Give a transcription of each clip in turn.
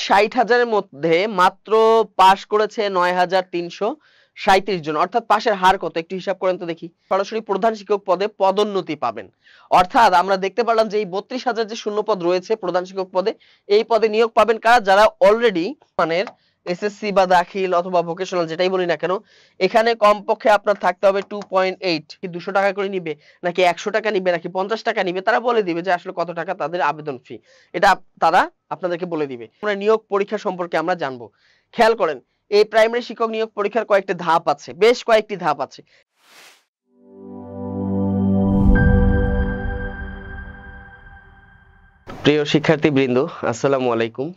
60,000-এর মধ্যে মাত্র পাশ করেছে 9,337 জন। অর্থাৎ পাশের হার কত একটু হিসাব করেন তো দেখি। সরাসরি প্রধান শিক্ষক পদে পদোন্নতি পাবেন। অর্থাৎ আমরা দেখতে পারলাম যে এই 32,000 যে শূন্য পদ রয়েছে প্রধান শিক্ষক পদে, এই পদে নিয়োগ পাবেন কারা? যারা অলরেডি মানের এসএসসি বা দাখিল অথবা ভোকেশনাল যেটাই বলি না কেন, এখানে কমপক্ষে আপনার থাকতে হবে 2.8। কি 200 টাকা করে নিবে নাকি 100 টাকা নিবে নাকি 50 টাকা নিবে, তারা বলে দিবে যে আসলে কত টাকা তাদের আবেদন ফি, এটা তারা আপনাদেরকে বলে দিবে। আমরা নিয়োগ পরীক্ষা সম্পর্কে আমরা জানবো। খেয়াল করেন, এই প্রাইমারি শিক্ষক নিয়োগ পরীক্ষার কয়েকটি ধাপ আছে, বেশ কয়েকটি ধাপ আছে। প্রিয় শিক্ষার্থীবৃন্দ, আসসালামু আলাইকুম।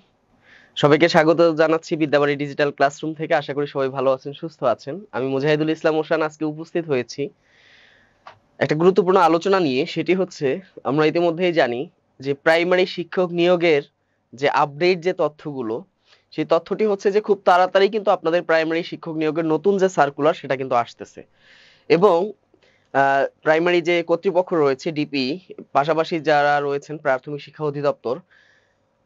সবাইকে স্বাগত জানাচ্ছি বিদ্যাবাড়ি ডিজিটাল ক্লাসরুম থেকে। আশা করি সবাই ভালো আছেন, সুস্থ আছেন। আমি মুজাহিদুল ইসলাম ওশান আজকে উপস্থিত হয়েছি একটা গুরুত্বপূর্ণ আলোচনা নিয়ে। সেটি হচ্ছে, আমরা ইতিমধ্যেই জানি যে প্রাইমারি শিক্ষক নিয়োগের যে আপডেট যে তথ্যগুলো, সেই তথ্যটি হচ্ছে যে খুব তাড়াতাড়ি কিন্তু আপনাদের প্রাইমারি শিক্ষক নিয়োগের নতুন যে সার্কুলার সেটা কিন্তু আসতেছে। এবং প্রাইমারি যে কর্তৃপক্ষ রয়েছে ডিপি, পাশাপাশি যারা রয়েছেন প্রাথমিক শিক্ষা অধিদপ্তর,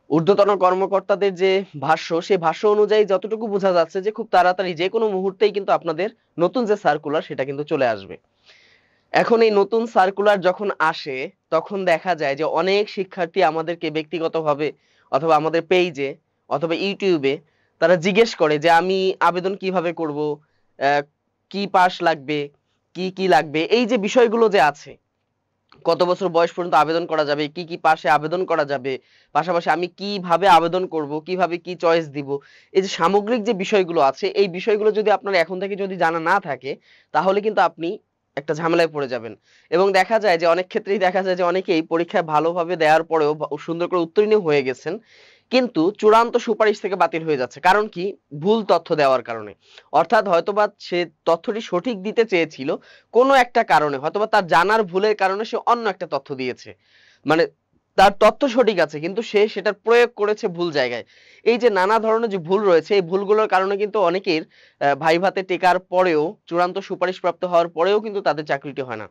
ঊর্ধ্বতন কর্মকর্তাদের যে ভাষ্য, সেই ভাষ্য অনুযায়ী যতটুকু বোঝা যাচ্ছে যে খুব তাড়াতাড়ি যে কোনো মুহূর্তেই কিন্তু আপনাদের নতুন যে সার্কুলার সেটা কিন্তু চলে আসবে। এখন এই নতুন সার্কুলার যখন আসে তখন দেখা যায় যে অনেক শিক্ষার্থী আমাদেরকে ব্যক্তিগতভাবে অথবা আমাদের পেজে অথবা ইউটিউবে তারা জিজ্ঞেস করে যে আমি আবেদন কিভাবে করব, কি পাস লাগবে, কি কি লাগবে, এই যে বিষয়গুলো যে আছে, কত বছর বয়স পর্যন্ত আবেদন করা যাবে, কি কি পাশে আবেদন করা যাবে, পাশাপাশি আমি কিভাবে আবেদন করব, কিভাবে কি চয়েস দিব, এই যে সামগ্রিক যে বিষয়গুলো আছে, এই বিষয়গুলো যদি আপনার এখন থেকে যদি জানা না থাকে তাহলে কিন্তু আপনি একটা ঝামেলায় পড়ে যাবেন। এবং দেখা যায় যে অনেক ক্ষেত্রেই দেখা যায় যে অনেকেই পরীক্ষায় ভালোভাবে দেওয়ার পরেও সুন্দর করে উত্তীর্ণ হয়ে গেছেন, কিন্তু চূড়ান্ত সুপারিশ থেকে বাতিল হয়ে যাচ্ছে। কারণ কি? ভুল তথ্য দেওয়ার কারণে। অর্থাৎ হয়তোবা সে তথ্যটি সঠিক দিতে চেয়েছিল, কোনো একটা কারণে হয়তোবা তার জানার ভুলের কারণে সে অন্য একটা তথ্য দিয়েছে। মানে তার তথ্য সঠিক আছে কিন্তু সে সেটার প্রয়োগ করেছে ভুল জায়গায়। এই যে নানা ধরনের যে ভুল রয়েছে, এই ভুলগুলোর কারণে কিন্তু অনেকের ভাইভাতে টেকার পরেও, চূড়ান্ত সুপারিশ প্রাপ্ত হওয়ার পরেও কিন্তু তাদের চাকরিটি হয় না।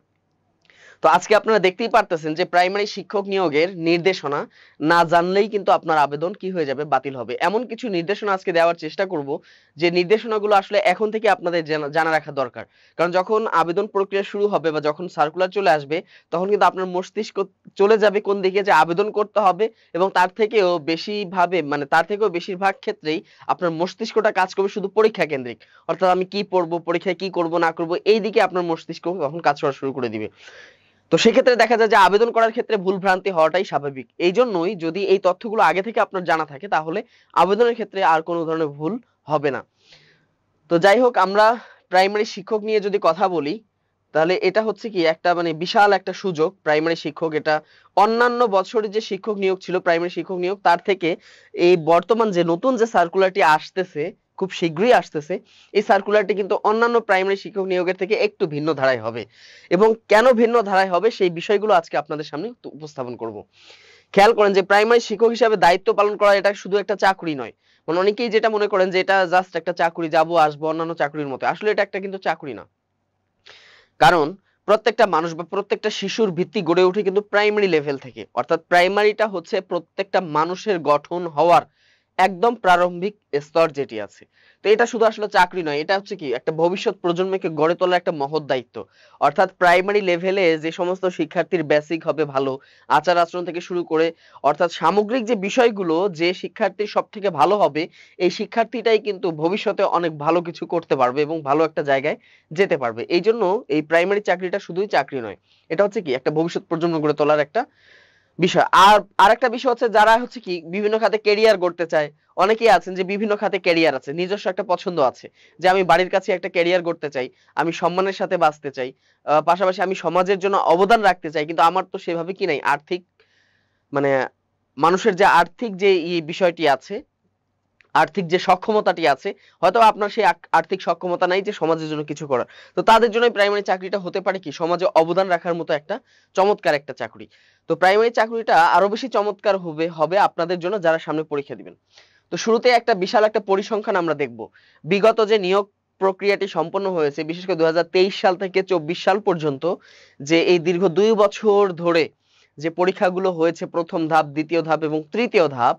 তো আজকে আপনারা দেখতেই পারতেছেন যে প্রাইমারি শিক্ষক নিয়োগের নির্দেশনা না জানলেই কিন্তু আপনার আবেদন কি হয়ে যাবে? বাতিল হবে। এমন কিছু নির্দেশনা আজকে দেওয়ার চেষ্টা করব যে নির্দেশনাগুলো আসলে এখন থেকে আপনাদের জানা রাখা দরকার। কারণ যখন আবেদন প্রক্রিয়া শুরু হবে বা যখন সার্কুলার চলে আসবে, তখন কিন্তু আপনার মস্তিষ্ক চলে যাবে কোন দিকে, যে আবেদন করতে হবে, এবং তার থেকেও বেশিরভাগ ক্ষেত্রেই আপনার মস্তিষ্কটা কাজ করবে শুধু পরীক্ষা কেন্দ্রিক। অর্থাৎ আমি কি পড়বো, পরীক্ষায় কি করব না করব, এই দিকে আপনার মস্তিষ্ক তখন কাজ করা শুরু করে দিবে। তো সেক্ষেত্রে দেখা যায় যে আবেদন করার ক্ষেত্রে ভুল ভ্রান্তি হওয়াটাই স্বাভাবিক। এই জন্যই যদি এই তথ্যগুলো আগে থেকে আপনার জানা থাকে তাহলে আবেদনের ক্ষেত্রে আর কোনো ধরনের ভুল হবে না। তো যাই হোক, আমরা প্রাইমারি শিক্ষক নিয়ে যদি কথা বলি, তাহলে এটা হচ্ছে কি একটা বিশাল একটা সুযোগ। প্রাইমারি শিক্ষক, এটা অন্যান্য বছরে যে শিক্ষক নিয়োগ ছিল, প্রাইমারি শিক্ষক নিয়োগ, তার থেকে এই বর্তমান যে নতুন যে সার্কুলারটি আসতেছে, খুব শীঘ্রই আসতেছে, এই সার্কুলারটি কিন্তু অন্যান্য প্রাইমারি শিক্ষক নিয়োগের থেকে একটু ভিন্ন ধারায় হবে। এবং কেন ভিন্ন ধারায় হবে সেই বিষয়গুলো আজকে আপনাদের সামনে উপস্থাপন করব। খেয়াল করেন যে প্রাইমারি শিক্ষক হিসাবে দায়িত্ব পালন করা এটা শুধু একটা চাকরি নয়। অনেকেই যেটা মনে করেন যে এটা জাস্ট একটা চাকরি, যাবো আসবো অন্যান্য চাকরির মতো। আসলে এটা একটা কিন্তু চাকরি না। কারণ প্রত্যেকটা মানুষ বা প্রত্যেকটা শিশুর ভিত্তি গড়ে ওঠে কিন্তু প্রাইমারি লেভেল থেকে। অর্থাৎ প্রাইমারিটা হচ্ছে প্রত্যেকটা মানুষের গঠন হওয়ার একদম প্রারম্ভিক স্তর যেটি আছে। তো এটা শুধু আসলে চাকরি নয়, এটা হচ্ছে কি একটা ভবিষ্যৎ প্রজন্মকে গড়ে তোলার একটা মহৎ দায়িত্ব। অর্থাৎ প্রাইমারি লেভেলে যে সমস্ত শিক্ষার্থীর বেসিক হবে ভালো, আচার আচরণ থেকে শুরু করে অর্থাৎ সামগ্রিক যে বিষয়গুলো, যে শিক্ষার্থীর সব থেকে ভালো হবে, এই শিক্ষার্থীটাই কিন্তু ভবিষ্যতে অনেক ভালো কিছু করতে পারবে এবং ভালো একটা জায়গায় যেতে পারবে। এই জন্য এই প্রাইমারি চাকরিটা শুধুই চাকরি নয়, এটা হচ্ছে কি একটা ভবিষ্যৎ প্রজন্ম গড়ে তোলার একটা বিষয়। আর আরেকটা বিষয় হচ্ছে, যারা হচ্ছে কি বিভিন্ন খাতে ক্যারিয়ার গড়তে চায়, অনেকেই আছেন যে বিভিন্ন খাতে ক্যারিয়ার আছে, নিজস্ব একটা পছন্দ আছে, যে আমি বাড়ির কাছে একটা ক্যারিয়ার গড়তে চাই, আমি সম্মানের সাথে বাঁচতে চাই, পাশাপাশি আমি সমাজের জন্য অবদান রাখতে চাই, কিন্তু আমার তো সেভাবে কি নাই, আর্থিক মানে মানুষের যে আর্থিক যে বিষয়টি আছে, আর্থিক যে সক্ষমতাটি আছে, হয়তো আপনার সেই আর্থিক সক্ষমতা নাই যে সমাজের জন্য কিছু করার। তো তাদের জন্য প্রাইমারি চাকরিটা হতে পারে কি সমাজে অবদান রাখার মতো একটা চমৎকার একটা চাকরি। তো প্রাইমারি চাকরিটা আরো বেশি চমৎকার হবে আপনাদের জন্য যারা সামনে পরীক্ষা দিবেন। তো শুরুতে একটা বিশাল একটা পরিসংখ্যান আমরা দেখব। বিগত যে নিয়োগ প্রক্রিয়াটি সম্পন্ন হয়েছে, বিশেষ করে 2023 সাল থেকে 24 সাল পর্যন্ত, যে এই দীর্ঘ 2 বছর ধরে যে পরীক্ষাগুলো হয়েছে, প্রথম ধাপ, দ্বিতীয় ধাপ এবং তৃতীয় ধাপ,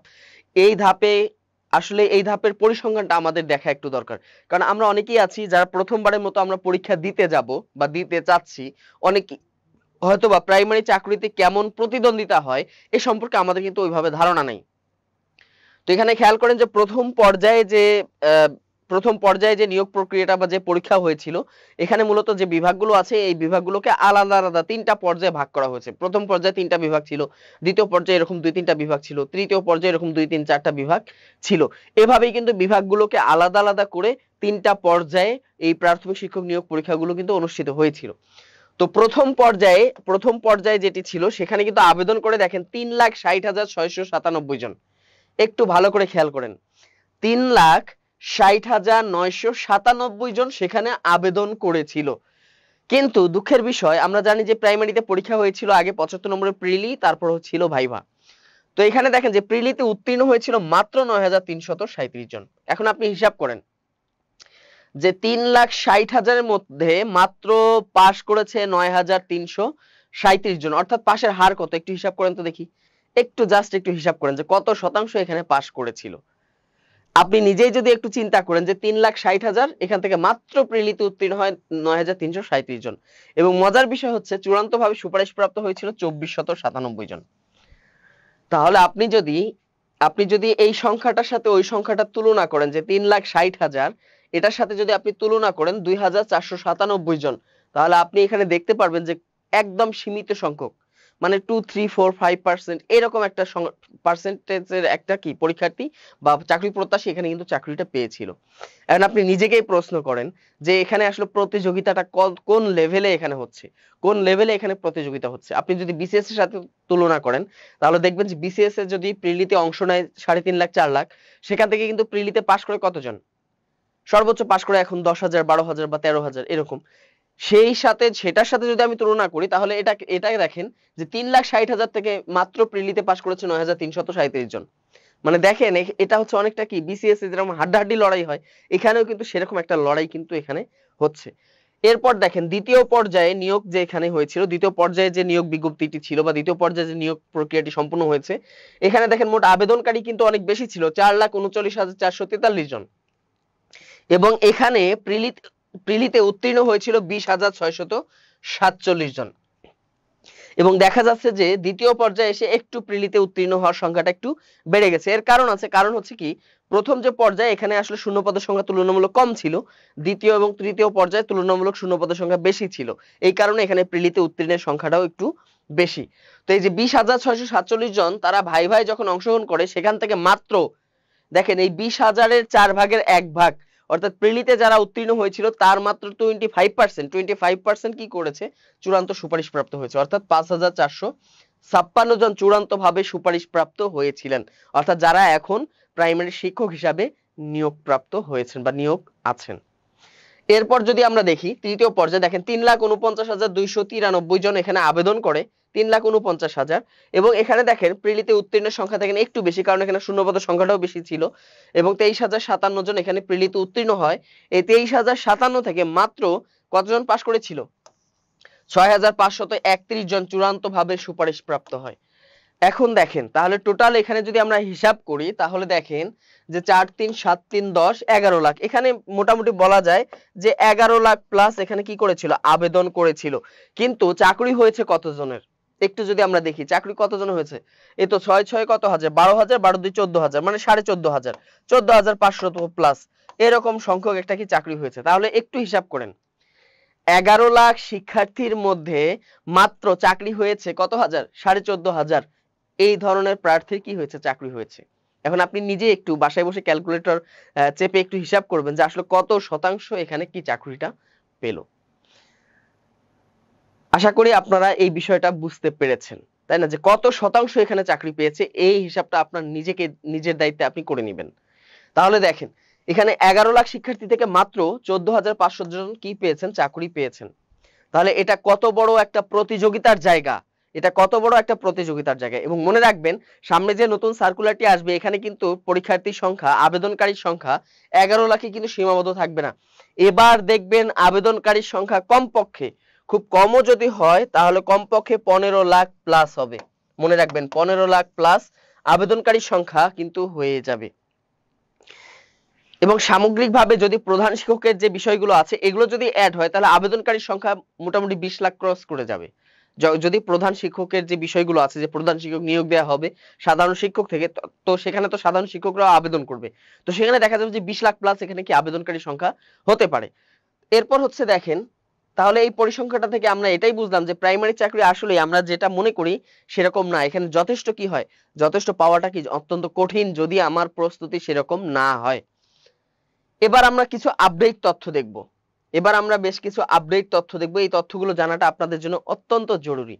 এই ধাপে আসলে এই ধাপের পরিসংখ্যানটা আমাদের দেখা একটু দরকার, কারণ আমরা অনেকেই আছি যারা প্রথমবারের মতো আমরা পরীক্ষা দিতে যাব বা দিতে চাচ্ছি, অনেকে হয়তো বা প্রাইমারি চাকরিতে কেমন প্রতিদ্বন্দ্বিতা হয় এ সম্পর্কে আমাদের কিন্তু ওইভাবে ধারণা নাই। তো এখানে খেয়াল করেন যে প্রথম পর্যায়ে যে নিয়োগ প্রক্রিয়াটা বা যে পরীক্ষা হয়েছিল, এখানে মূলত যে বিভাগগুলো আছে এই বিভাগগুলোকে আলাদা আলাদা 3টা পর্যায়ে ভাগ করা হয়েছে। প্রথম পর্যায়ে 3টা বিভাগ ছিল, দ্বিতীয় পর্যায়ে এরকম 2-3টা বিভাগ ছিল, তৃতীয় পর্যায়ে এরকম 2-3-4টা বিভাগ ছিল। এভাবেই কিন্তু বিভাগগুলোকে আলাদা আলাদা করে 3টা পর্যায়ে এই প্রাথমিক শিক্ষক নিয়োগ পরীক্ষাগুলো কিন্তু অনুষ্ঠিত হয়েছিল। তো প্রথম পর্যায়ে যেটি ছিল সেখানে কিন্তু আবেদন করে দেখেন 3,60,697 জন। একটু ভালো করে খেয়াল করেন, 3,60,997 জন সেখানে আবেদন করেছিল। কিন্তু দুঃখের বিষয়, আমরা জানি যে প্রাইমারিতে পরীক্ষা হয়েছিল আগে 75 নম্বরের প্রিলি, তারপর ছিল ভাইভা। তো এখানে দেখেন যে প্রিলিতে উত্তীর্ণ হয়েছিল মাত্র 9,337 জন। এখন আপনি হিসাব করেন যে 3,60,000-এর মধ্যে মাত্র পাশ করেছে 9,337 জন, অর্থাৎ পাশের হার কত একটু হিসাব করেন তো দেখি। একটু হিসাব করেন যে কত শতাংশ এখানে পাশ করেছিল। আপনি নিজেই যদি একটু চিন্তা করেন যে 3,60,000, এখান থেকে মাত্র প্রিলিতে উত্তীর্ণ হয় 9,337 জন, এবং মজার বিষয় হচ্ছে চূড়ান্তভাবে সুপারিশপ্রাপ্ত হয়েছিল 2,497 জন। তাহলে আপনি যদি এই সংখ্যাটার সাথে ওই সংখ্যাটা তুলনা করেন যে 3,60,000, এটার সাথে যদি আপনি তুলনা করেন 2,497 জন, তাহলে আপনি এখানে দেখতে পারবেন যে একদম সীমিত সংখ্যক, মানে 2, 3, 4, 5% এরকম একটা পার্সেন্টেজের একটা কি পরীক্ষার্থী বা চাকরি প্রত্যাশী এখানে কিন্তু চাকরিটা পেয়েছিল। এখন আপনি নিজেকেই প্রশ্ন করেন যে এখানে আসলে প্রতিযোগিতাটা কোন লেভেলে এখানে হচ্ছে, কোন লেভেলে এখানে প্রতিযোগিতা হচ্ছে। আপনি যদি বিসিএস এর সাথে তুলনা করেন তাহলে দেখবেন যে বিসিএস এ যদি প্রিলিতে অংশ নেয় 3.5 লাখ 4 লাখ, সেখান থেকে কিন্তু প্রিলিতে পাশ করে কতজন, সর্বোচ্চ পাশ করে এখন 10,000, 12,000 বা 13,000 এরকম। সেটার সাথে যদি আমি তুলনা করি তাহলে এটাকে দেখেন যে 3,60,000 থেকে মাত্র প্রিলিতে পাশ করেছে 9,337 জন। মানে দেখেন এটা হচ্ছে অনেকটা কি বিসিএস এ যেরকম হাড্ডাহাড্ডি লড়াই হয়, এখানেও কিন্তু সেরকম একটা লড়াই কিন্তু এখানে হচ্ছে। এরপর দেখেন দ্বিতীয় পর্যায়ে নিয়োগ যে এখানে হয়েছিল, দ্বিতীয় পর্যায়ে যে নিয়োগ বিজ্ঞপ্তিটি ছিল বা দ্বিতীয় পর্যায়ে যে নিয়োগ প্রক্রিয়াটি সম্পূর্ণ হয়েছে, এখানে দেখেন মোট আবেদনকারী কিন্তু অনেক বেশি ছিল, 4,39,443 জন, এবং এখানে প্রিলিতে উত্তীর্ণ হয়েছিল 20,647 জন। এবং দেখা যাচ্ছে যে দ্বিতীয় পর্যায়ে এসে একটু প্রিলিতে উত্তীর্ণ হওয়ার সংখ্যাটা একটু বেড়ে গেছে। এর কারণ হচ্ছে কি, প্রথম যে পর্যায়ে এখানে আসলে শূন্যপদের সংখ্যা তুলনামূলক কম ছিল, দ্বিতীয় এবং তৃতীয় পর্যায়ে তুলনামূলক শূন্যপদের সংখ্যা বেশি ছিল, এই কারণে এখানে প্রিলিতে উত্তীর্ণের সংখ্যাটাও একটু বেশি। তো এই যে 20,647 জন তারা ভাই যখন অংশগ্রহণ করে, সেখান থেকে মাত্র দেখেন এই 20,000-এর 4 ভাগের 1 ভাগ, অর্থাৎ প্রিলিতে যারা উত্তীর্ণ হয়েছিল তার মাত্র 25% কি করেছে, চূড়ান্ত সুপারিশ প্রাপ্ত হয়েছে, অর্থাৎ 5,456 জন চূড়ান্তভাবে সুপারিশ প্রাপ্ত হয়েছিলেন, অর্থাৎ যারা এখন প্রাইমারি শিক্ষক হিসাবে নিয়োগপ্রাপ্ত হয়েছেন বা নিয়োগ আছেন। এরপর যদি আমরা দেখি তৃতীয় পর্যায়ে, দেখেন 3,49,293 জন এখানে আবেদন করে, 3,49,000, এবং এখানে দেখেন প্রিলিতে উত্তীর্ণের সংখ্যা দেখেন একটু বেশি, কারণ এখানে শূন্যপদের সংখ্যাটাও বেশি ছিল, এবং 23,057 জন এখানে প্রিলিতে উত্তীর্ণ হয়। এই 23,057 থেকে মাত্র কতজন পাশ করেছিল, 6,531 জন চূড়ান্তভাবে সুপারিশ প্রাপ্ত হয়। এখন দেখেন তাহলে টোটাল এখানে যদি আমরা হিসাব করি তাহলে দেখেন যে 4, 3, 7, 3, 10, 11 লাখ, এখানে মোটামুটি বলা যায় যে 11 লাখ প্লাস এখানে কি করেছিল, আবেদন করেছিল। কিন্তু চাকরি হয়েছে কতজনের একটু যদি আমরা দেখি, চাকরি কতজন হয়েছে, এই তো 6 কত হাজার, 12,000, 12 2 14,000, মানে 14,500, 14,500 প্লাস এরকম সংখ্যক একটা কি চাকরি হয়েছে। তাহলে একটু হিসাব করেন, 11 লাখ শিক্ষার্থীর মধ্যে মাত্র চাকরি হয়েছে কত হাজার, 14,500, এই ধরনের প্রার্থীর কি হয়েছে, চাকরি হয়েছে। এখন আপনি নিজে একটু বাসায় বসে ক্যালকুলেটর চেপে একটু হিসাব করবেন যে আসলে কত শতাংশ এখানে কি চাকরিটা পেল। আশা করি আপনারা এই বিষয়টা বুঝতে পেরেছেন, তাই না, যে কত শতাংশ এখানে চাকরি পেয়েছে, এই হিসাবটা আপনার নিজের দায়িত্বে আপনি করে নেবেন। তাহলে দেখেন এখানে 11 লাখ শিক্ষার্থী থেকে মাত্র 14,500 জন কি পেয়েছেন, চাকরি পেয়েছেন। তাহলে এটা কত বড় একটা প্রতিযোগিতার জায়গা, এবং মনে রাখবেন সামনে যে নতুন সার্কুলারটি আসবে এখানে কিন্তু পরীক্ষার্থীর সংখ্যা, আবেদনকারীর সংখ্যা 11 লাখে কিন্তু সীমাবদ্ধ থাকবে না। এবার দেখবেন আবেদনকারীর সংখ্যা কমপক্ষে, খুব কমও যদি হয় তাহলে কমপক্ষে 15 লাখ প্লাস হবে। মনে রাখবেন 15 লাখ প্লাস আবেদনকারীর সংখ্যা কিন্তু হয়ে যাবে। এবং সামগ্রিকভাবে যদি প্রধান শিক্ষকের যে বিষয়গুলো আছে এগুলো যদি অ্যাড হয় তাহলে আবেদনকারীর সংখ্যা মোটামুটি 20 লাখ ক্রস করে যাবে। যদি প্রধান শিক্ষকের যে বিষয়গুলো আছে, যে প্রধান শিক্ষক নিয়োগ দেওয়া হবে সাধারণ শিক্ষক থেকে, তো সেখানে তো সাধারণ শিক্ষকরা আবেদন করবে, তো সেখানে দেখা যাবে যে 20 লাখ প্লাস এখানে কি আবেদনকারীর সংখ্যা হতে পারে। এরপর হচ্ছে দেখেন, তাহলে এই পরিসংখ্যাটা থেকে আমরা এটাই বুঝলাম যে প্রাইমারি চাকরি আসলে আমরা যেটা মনে করি সেরকম না, এখানে যথেষ্ট কি হয়, যথেষ্ট পাওয়াটা কি অত্যন্ত কঠিন যদি আমার প্রস্তুতি সেরকম না হয়। এবার আমরা কিছু আপডেট তথ্য দেখব, এবার আমরা বেশ কিছু আপডেট তথ্য দেখব। এই তথ্যগুলো জানাটা আপনাদের জন্য অত্যন্ত জরুরি।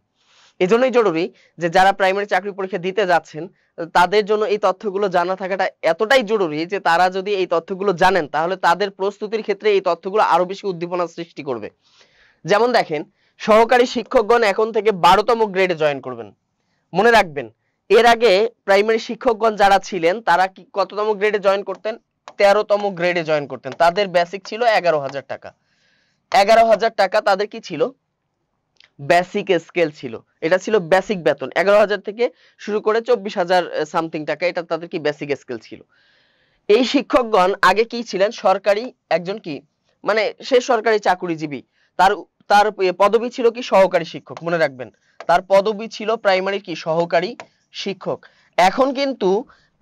এজন্যই জরুরি যে যারা প্রাইমারি চাকরি পরীক্ষা দিতে যাচ্ছেন তাদের জন্য এই তথ্যগুলো জানা থাকাটা এতটাই জরুরি যে তারা যদি এই তথ্যগুলো জানেন তাহলে তাদের প্রস্তুতির ক্ষেত্রে এই তথ্যগুলো আরো বেশি উদ্দীপনা সৃষ্টি করবে। যেমন দেখেন, সহকারী শিক্ষকগণ এখন থেকে 12তম গ্রেডে জয়েন করবেন। মনে রাখবেন, এর আগে প্রাইমারি শিক্ষকগণ যারা ছিলেন তারা কি কততম গ্রেডে জয়েন করতেন? 13তম গ্রেডে জয়েন করতেন। তাদের বেসিক ছিল 11,000 টাকা। 11,000 টাকা তাদের কি ছিল? বেসিক স্কেল ছিল। এটা ছিল বেসিক বেতন। 11,000 থেকে শুরু করে 24,000 সামথিং টাকা, এটা তাদের কি বেসিক স্কেল ছিল। এই শিক্ষকগণ আগে কি ছিলেন? সরকারি একজন কি মানে সে সরকারি চাকুরিজীবী। তার তার পদবি ছিল কি? সহকারী শিক্ষক। মনে রাখবেন, তার পদবি ছিল প্রাইমারি কি? সহকারী শিক্ষক। এখন কিন্তু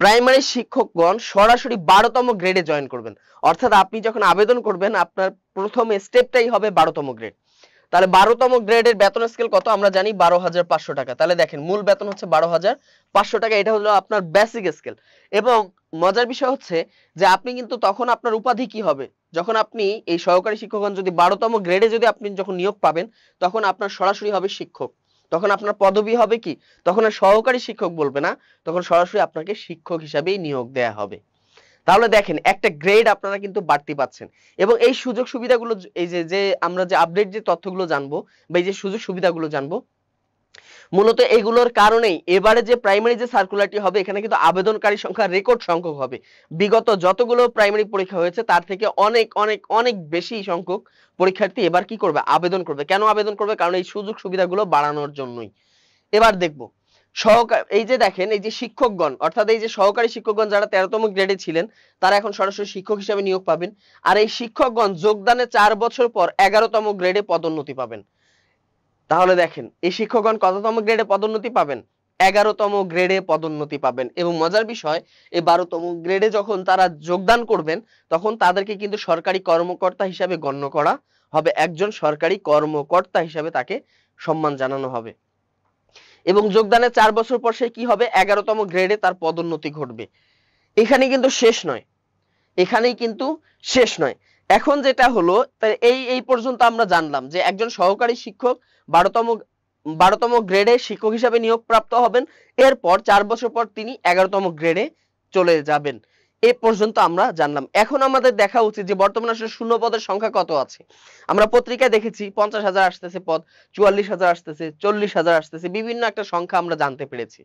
প্রাইমারি শিক্ষকগণ সরাসরি 12তম গ্রেডে জয়েন করবেন। অর্থাৎ আপনি যখন আবেদন করবেন আপনার প্রথম স্টেপটাই হবে 12তম গ্রেড। তাহলে 12তম গ্রেডের বেতন স্কেল কত? আমরা জানি 12,500 টাকা। তাহলে দেখেন, মূল বেতন হচ্ছে 12,500 টাকা, এটা হলো আপনার বেসিক স্কেল। এবং মজার বিষয় হচ্ছে যে আপনি কিন্তু তখন আপনার উপাধি কি হবে? যখন আপনি এই সহকারী শিক্ষকগণ যদি 12তম গ্রেডে যদি আপনি যখন নিয়োগ পাবেন তখন আপনার সরাসরি হবে শিক্ষক। তখন আপনার পদবি হবে কি? তখন আর সহকারী শিক্ষক বলবে না, তখন সরাসরি আপনাকে শিক্ষক হিসাবেই নিয়োগ দেয়া হবে। তাহলে দেখেন, একটা গ্রেড আপনারা কিন্তু বাড়তি পাচ্ছেন। এবং এই সুযোগ সুবিধাগুলো, এই যে আমরা যে আপডেট যে তথ্যগুলো জানবো বা এই যে সুযোগ সুবিধাগুলো জানবো, মূলত এগুলোর কারণেই এবারে যে প্রাইমারি যে সার্কুলারটি হবে এখানে কিন্তু আবেদনকারী সংখ্যা রেকর্ড সংখ্যক হবে। বিগত যতগুলো প্রাইমারি পরীক্ষা হয়েছে তার থেকে অনেক অনেক অনেক বেশি সংখ্যক পরীক্ষার্থী এবার কি করবে? আবেদন করবে। কেন আবেদন করবে? কারণ এই সুযোগ সুবিধাগুলো বাড়ানোর জন্যই। এবার দেখবো এই যে দেখেন, এই যে শিক্ষকগণ, অর্থাৎ এই যে সহকারী শিক্ষকগণ যারা 13তম গ্রেডে ছিলেন তারা এখন সরাসরি শিক্ষক হিসেবে নিয়োগ পাবেন। আর এই শিক্ষকগণ যোগদানের 4 বছর পর 11তম গ্রেডে পদোন্নতি পাবেন। তাহলে দেখেন, এই শিক্ষকগণ কততম গ্রেডে পদোন্নতি পাবেন? 11তম গ্রেডে পদোন্নতি পাবেন। এবং মজার বিষয়, এই 12তম গ্রেডে যখন তারা যোগদান করবেন তখন তাদেরকে কিন্তু সরকারি কর্মকর্তা হিসাবে গণ্য করা হবে। একজন সরকারি কর্মকর্তা হিসাবে তাকে সম্মান জানানো হবে। এবং যোগদানের 4 বছর পর সে কি হবে? 11তম গ্রেডে তার পদোন্নতি ঘটবে। এখানে কিন্তু শেষ নয়, এখানেই কিন্তু শেষ নয়। এখন যেটা হলো, এই পর্যন্ত আমরা জানলাম যে একজন সহকারী শিক্ষক 12তম গ্রেডে শিক্ষক হিসাবে নিয়োগ প্রাপ্ত হবেন। এরপর 4 বছর পর তিনি 11তম গ্রেডে চলে যাবেন। এই পর্যন্ত আমরা জানলাম। এখন আমাদের দেখা উচিত যে বর্তমানে আসলে শূন্য পদের সংখ্যা কত আছে। আমরা পত্রিকায় দেখেছি 50,000 আসতেছে পদ, 44,000 আসতেছে, 40,000 আসতেছে, বিভিন্ন একটা সংখ্যা আমরা জানতে পেরেছি।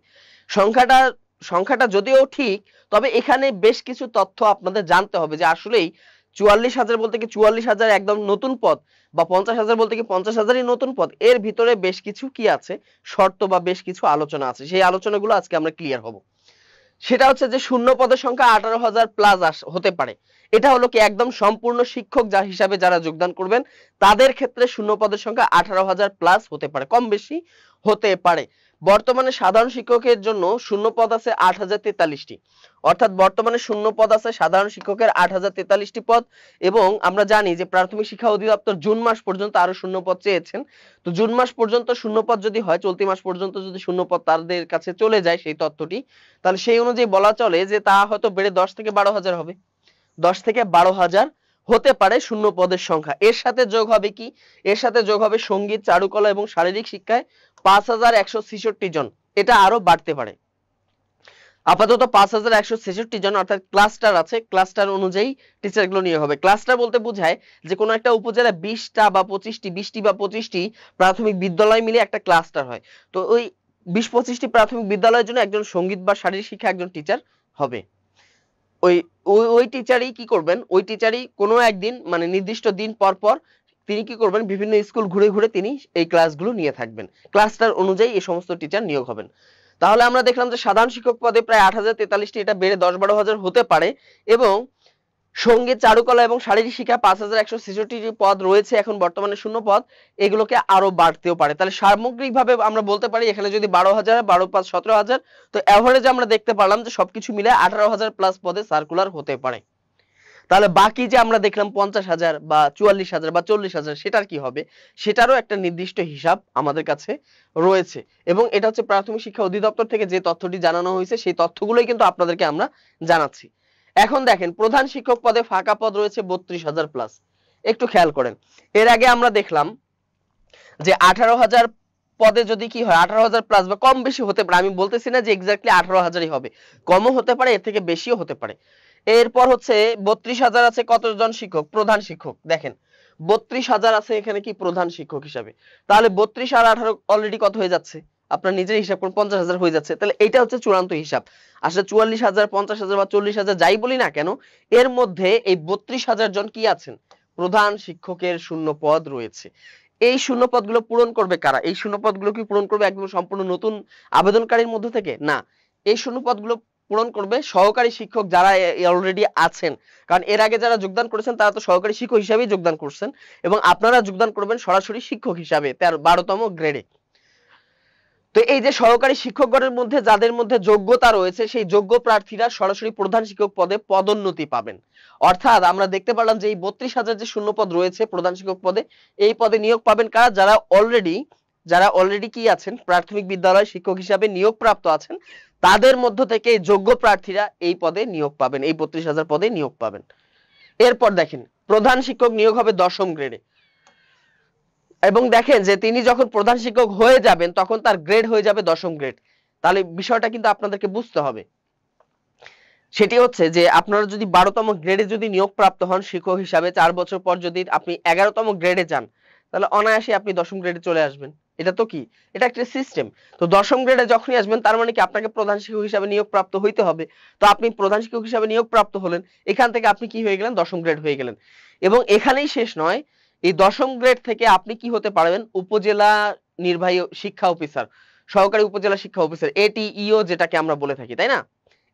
সংখ্যাটা যদিও ঠিক, তবে এখানে বেশ কিছু তথ্য আপনাদের জানতে হবে যে আসলেই 44,000 বলতে কি 44,000 একদম নতুন পদ, বা 50,000 বলতে কি 50,000ই নতুন পদ। এর ভিতরে বেশ কিছু কি আছে, শর্ত বা বেশ কিছু আলোচনা আছে। সেই আলোচনাগুলো আজকে আমরা ক্লিয়ার হব। সেটা হচ্ছে যে শূন্য পদের সংখ্যা 18,000 প্লাস হতে পারে। এটা হলো কি একদম সম্পূর্ণ শিক্ষক হিসাবে যারা যোগদান করবেন তাদের ক্ষেত্রে শূন্য পদের সংখ্যা 18,000 প্লাস হতে পারে, কম বেশি হতে পারে। বর্তমানে সাধারণ শিক্ষকের জন্য শূন্য পদ আছে 8,043টি। অর্থাৎ বর্তমানে শূন্য পদ আছে সাধারণ শিক্ষকের 8,043টি পদ। এবং আমরা জানি যে প্রাথমিক শিক্ষা অধিদপ্তর জুন মাস পর্যন্ত আরো শূন্য পদ চেয়েছেন। তো জুন মাস পর্যন্ত শূন্য পদ যদি হয়, চলতি মাস পর্যন্ত যদি শূন্য পদ তাদের কাছে চলে যায় সেই তথ্যটি, তাহলে সেই অনুযায়ী বলা চলে যে তা হয়তো বেড়ে 10 থেকে 12,000 হবে। 10 থেকে 12,000 হতে পারে শূন্য পদের সংখ্যা। এর সাথে যোগ হবে কি? এর সাথে যোগ হবে সঙ্গীত, চারুকলা এবং শারীরিক শিক্ষায় 5,166 জন। এটা আরো বাড়তে পারে। আপাতত 5,166 জন, অর্থাৎ ক্লাস্টার আছে, ক্লাস্টার অনুযায়ী টিচারগুলো নিয়োগ হবে। ক্লাস্টার বলতে বোঝায় যে কোনো একটা উপজেলা 20টা বা 25টি প্রাথমিক বিদ্যালয় মিলে একটা ক্লাস্টার হয়। তো ওই 20-25টি প্রাথমিক বিদ্যালয়ের জন্য একজন সঙ্গীত বা শারীরিক শিক্ষা একজন টিচার হবে। ওই ওই টিচারই কি করবেন? ওই টিচারই কোনো একদিন মানে নির্দিষ্ট দিন পর পর তিনি কি করবেন? বিভিন্ন স্কুল ঘুরে ঘুরে তিনি এই ক্লাসগুলো নিয়ে থাকবেন। ক্লাস্টার অনুযায়ী এই সমস্ত টিচার নিয়োগ হবেন। তাহলে আমরা দেখলাম যে সাধারণ শিক্ষক পদে প্রায় 8,043টি, এটা বেড়ে 10-12,000 হতে পারে। এবং সঙ্গীত, চারুকলা এবং শারীরিক শিক্ষা 5166টি পদ রয়েছে এখন বর্তমানে শূন্য পদ, এগুলোকে আরো বাড়তেও পারে। তাহলে সামগ্রিকভাবে আমরা বলতে পারি এখানে যদি 12,000, 12 5 17,000, তো এভারেজ আমরা দেখতে পারলাম যে সবকিছু মিলে 18,000 প্লাস পদে সার্কুলার হতে পারে। তাহলে বাকি যে আমরা দেখলাম 50,000 বা 44,000 বা 40,000, সেটার কি হবে, সেটারও একটা নির্দিষ্ট হিসাব আমাদের কাছে রয়েছে এবং এটা হচ্ছে প্রাথমিক শিক্ষা অধিদপ্তর থেকে যে তথ্যটি জানানো হয়েছে সেই তথ্যগুলোই কিন্তু আপনাদেরকে আমরা জানাচ্ছি। এখন দেখেন প্রধান শিক্ষক পদে ফাঁকা পদ রয়েছে 32,000 প্লাস। একটু খেয়াল করেন, এর আগে আমরা দেখলাম যে 18,000 পদে যদি কি হয় 18,000 প্লাস বা কম বেশি হতে পারে, আমি বলতেছি না যে এক্স্যাক্টলি 18,000ই হবে, কমও হতে পারে, এর থেকে বেশিও হতে পারে। এরপর হচ্ছে 32,000 আছে কতজন শিক্ষক, প্রধান শিক্ষক। দেখেন 32,000 আছে এখানে কি প্রধান শিক্ষক হিসাবে, তাহলে 32 আর 18 অলরেডি কত হয়ে যাচ্ছে, আপনার নিজের হিসাব করুন, 50,000 হয়ে যাচ্ছে। তাহলে এটা হচ্ছে চূড়ান্ত হিসাব। আসলে 44,000, 50,000 বা 40,000 যাই বলি না কেন, এর মধ্যে এই 32,000 জন কি আছেন, প্রধান শিক্ষকের শূন্য পদ রয়েছে। এই শূন্য পদগুলো পূরণ করবে কারা, এই শূন্য পদগুলো কি পূরণ করবে একদম সম্পূর্ণ নতুন আবেদনকারীর মধ্য থেকে, না, এই শূন্য পদগুলো পূরণ করবে সহকারী শিক্ষক যারা অলরেডি আছেন। কারণ এর আগে যারা যোগদান করেছেন তারা তো সহকারী শিক্ষক হিসাবেই যোগদান করছেন এবং আপনারা যোগদান করবেন সরাসরি শিক্ষক হিসাবে 12তম গ্রেডে। তো এই যে সহকারী শিক্ষকগণের মধ্যে যাদের মধ্যে যোগ্যতা রয়েছে সেই যোগ্য প্রার্থীরা সরাসরি প্রধান শিক্ষক পদে পদোন্নতি পাবেন। অর্থাৎ আমরা দেখতে পারলাম যে এই 32,000 যে শূন্য পদ রয়েছে প্রধান শিক্ষক পদে, এই পদে নিয়োগ পাবেন কারা, যারা অলরেডি কি আছেন প্রাথমিক বিদ্যালয় শিক্ষক হিসাবে নিয়োগ প্রাপ্ত আছেন, তাদের মধ্য থেকে যোগ্য প্রার্থীরা এই পদে নিয়োগ পাবেন, এই 32,000 পদে নিয়োগ পাবেন। এরপর দেখেন প্রধান শিক্ষক নিয়োগ হবে 10ম গ্রেডে এবং দেখেন যে তিনি যখন প্রধান শিক্ষক হয়ে যাবেন তখন তার গ্রেড হয়ে যাবে 10ম গ্রেড। তাহলে বিষয়টা কিন্তু আপনাদেরকে বুঝতে হবে, সেটি হচ্ছে যে আপনারা যদি 12তম গ্রেডে যদি নিয়োগ প্রাপ্ত হন শিক্ষক হিসাবে, 4 বছর পর যদি আপনি 11তম গ্রেডে যান তাহলে অনায়াসে আপনি 10ম গ্রেডে চলে আসবেন। এটা তো কি, এটা একটা সিস্টেম। তো 10ম গ্রেডে যখনই আসবেন তার মানে কি আপনাকে প্রধান শিক্ষক হিসাবে নিয়োগ প্রাপ্ত হইতে হবে। তো আপনি প্রধান শিক্ষক হিসাবে নিয়োগ প্রাপ্ত হলেন, এখান থেকে আপনি কি হয়ে গেলেন, 10ম গ্রেড হয়ে গেলেন। এবং এখানেই শেষ নয়, এই 10ম গ্রেড থেকে আপনি কি হতে পারবেন, উপজেলা নির্বাহী শিক্ষা অফিসার, সহকারী উপজেলা শিক্ষা অফিসার, এটিইও যেটাকে আমরা বলে থাকি, তাই না,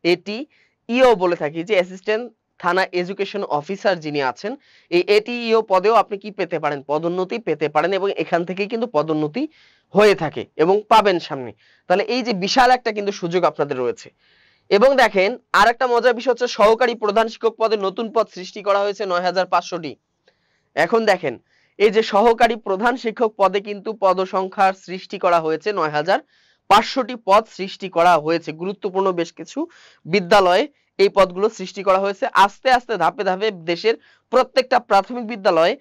এটিইও বলে থাকি, যে অ্যাসিস্ট্যান্ট থানা এডুকেশন অফিসার যিনি আছেন, এই এটিইও পদেও আপনি কি পেতে পারেন, পদোন্নতি পেতে পারেন এবং এখান থেকে কিন্তু পদোন্নতি হয়ে থাকে এবং পাবেন সামনে। তাহলে এই যে বিশাল একটা কিন্তু সুযোগ আপনাদের রয়েছে। এবং দেখেন আর একটা মজার বিষয় হচ্ছে সহকারী প্রধান শিক্ষক পদে নতুন পদ সৃষ্টি করা হয়েছে 9,500টি। এখন দেখেন এই যে সহকারী প্রধান শিক্ষক পদে কিন্তু পদ সংখ্যার সৃষ্টি করা হয়েছে 9,500টি পদ সৃষ্টি করা হয়েছে। গুরুত্বপূর্ণ বেশ কিছু বিদ্যালয়ে এই পদগুলো সৃষ্টি করা হয়েছে। আস্তে আস্তে ধাপে ধাপে দেশের প্রত্যেকটা প্রাথমিক বিদ্যালয়ে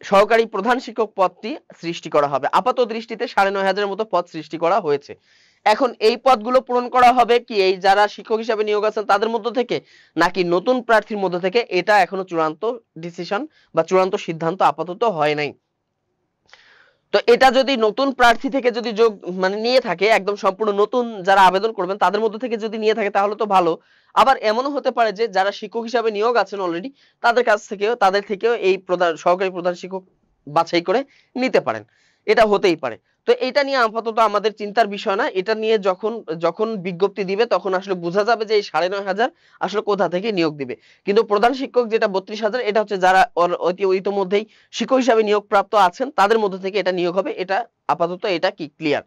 সহকারী প্রধান শিক্ষক পদটি সৃষ্টি করা হবে। আপাত দৃষ্টিতে 9,500 মতো পদ সৃষ্টি করা হয়েছে। এখন এই পদগুলো পূরণ করা হবে কি এই যারা শিক্ষক হিসেবে নিয়োগ আছেন তাদের মধ্য থেকে, নাকি নতুন প্রার্থীর মধ্য থেকে, এটা এখনো চূড়ান্ত ডিসিশন বা চূড়ান্ত সিদ্ধান্ত আপাতত হয় নাই। তো এটা যদি নতুন প্রার্থী থেকে যদি যোগ মানে নিয়ে থাকে, একদম সম্পূর্ণ নতুন যারা আবেদন করবেন তাদের মধ্য থেকে যদি নিয়ে থাকে তাহলে তো ভালো। আবার এমনও হতে পারে যে যারা শিক্ষক হিসাবে নিয়োগ আছেন অলরেডি তাদের থেকেও এই সহকারী প্রধান শিক্ষক বাছাই করে নিতে পারেন, এটা হতেই পারে। তো এটা নিয়ে আপাতত আমাদের চিন্তার বিষয় না, এটা নিয়ে যখন বিজ্ঞপ্তি দিবে তখন আসলে বোঝা যাবে যে এই 9,500 আসলে কোথা থেকে নিয়োগ দিবে। কিন্তু প্রধান শিক্ষক যেটা 32,000, এটা হচ্ছে যারা ইতিমধ্যেই শিক্ষক হিসাবে নিয়োগ প্রাপ্ত আছেন তাদের মধ্যে থেকে এটা নিয়োগ হবে, এটা আপাতত এটা কি ক্লিয়ার।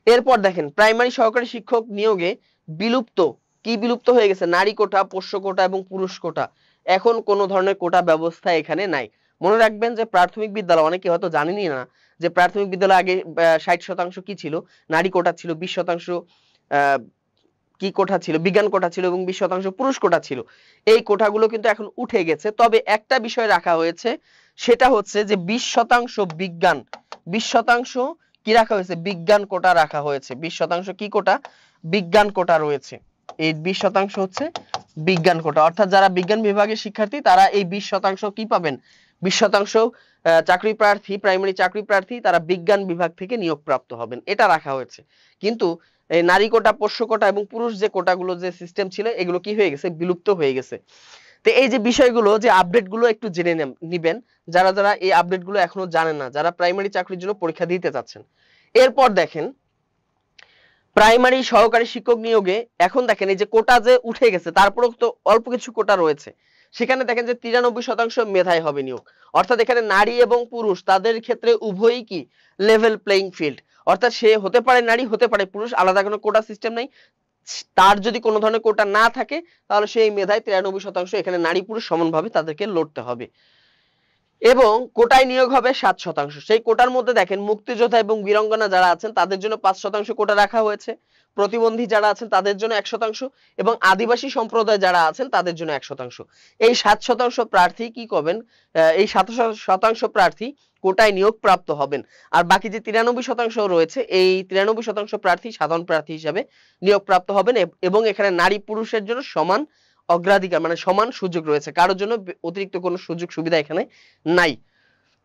এরপর দেখেন প্রাইমারি সহকারী শিক্ষক নিয়োগে বিলুপ্ত হয়ে গেছে নারী কোটা, পোষ্য কোটা এবং পুরুষ কোটা। এখন কোন ধরনের কোটা ব্যবস্থা এখানে নাই। মনে রাখবেন যে প্রাথমিক বিদ্যালয়, অনেকে হয়তো জানেনই না যে প্রাথমিক বিদ্যালয়ে আগে 60% কি ছিল, নারী কোটা ছিল, 20% কি কোটা ছিল, বিজ্ঞান কোটা ছিল এবং 20% পুরুষ কোটা ছিল। এই কোটাগুলো কিন্তু এখন উঠে গেছে। তবে একটা বিষয় রাখা হয়েছে, সেটা হচ্ছে যে 20% বিজ্ঞান, 20% কি রাখা হয়েছে, বিজ্ঞান কোটা রাখা হয়েছে। 20% কি কোটা, বিজ্ঞান কোটা রয়েছে। এই 20% হচ্ছে বিজ্ঞান কোটা, অর্থাৎ যারা বিজ্ঞান বিভাগের শিক্ষার্থী তারা এই 20% কি পাবেন, 20% চাকরি প্রার্থী, প্রাইমারি চাকরি প্রার্থী তারা বিজ্ঞান বিভাগ থেকে নিয়োগ প্রাপ্ত হবেন, এটা রাখা হয়েছে। কিন্তু এই নারী কোটা, পোষ্য কোটা এবং পুরুষ যে কোটাগুলো যে সিস্টেম ছিল এগুলো কি হয়ে গেছে, বিলুপ্ত হয়ে গেছে। তো এই যে বিষয়গুলো যে আপডেট গুলো একটু জেনে নিবেন যারা যারা এই আপডেট গুলো এখনো জানেন না, যারা প্রাইমারি চাকরির জন্য পরীক্ষা দিতে চাচ্ছেন। এরপর দেখেন প্রাইমারি সহকারী শিক্ষক নিয়োগে এখন দেখেন এই যে কোটা যে উঠে গেছে তারপরেও তো অল্প কিছু কোটা রয়েছে, সেখানে দেখেন যে 93% মেধায় হবে নিয়োগ, অর্থাৎ এখানে নারী এবং পুরুষ তাদের ক্ষেত্রে উভয়ই কি লেভেল প্লেইং ফিল্ড, অর্থাৎ সে হতে পারে নারী হতে পারে পুরুষ, আলাদা কোনো কোটা সিস্টেম নাই। তার যদি কোনো ধরনের কোটা না থাকে তাহলে সেই মেধায় 93% এখানে নারী পুরুষ সমানভাবে তাদেরকে লড়তে হবে। এবং কোটায় নিয়োগ হবে 7%। সেই কোটার মধ্যে দেখেন মুক্তিযোদ্ধা এবং বীরাঙ্গনা যারা আছেন তাদের জন্য 5% কোটা রাখা হয়েছে, প্রতিবন্ধী যারা আছেন তাদের জন্য 1% এবং আদিবাসী সম্প্রদায় যারা আছেন তাদের জন্য 1%। এই 7% প্রার্থী কি করবেন, এই 7% প্রার্থী কোটায় নিয়োগ প্রাপ্ত হবেন। আর বাকি যে 93% রয়েছে এই 93% প্রার্থী সাধারণ প্রার্থী হিসাবে নিয়োগ প্রাপ্ত হবেন। এবং এখানে নারী পুরুষের জন্য সমান অগ্রাধিকার মানে সমান সুযোগ রয়েছে, কারোর জন্য অতিরিক্ত কোনো সুযোগ সুবিধা এখানে নাই।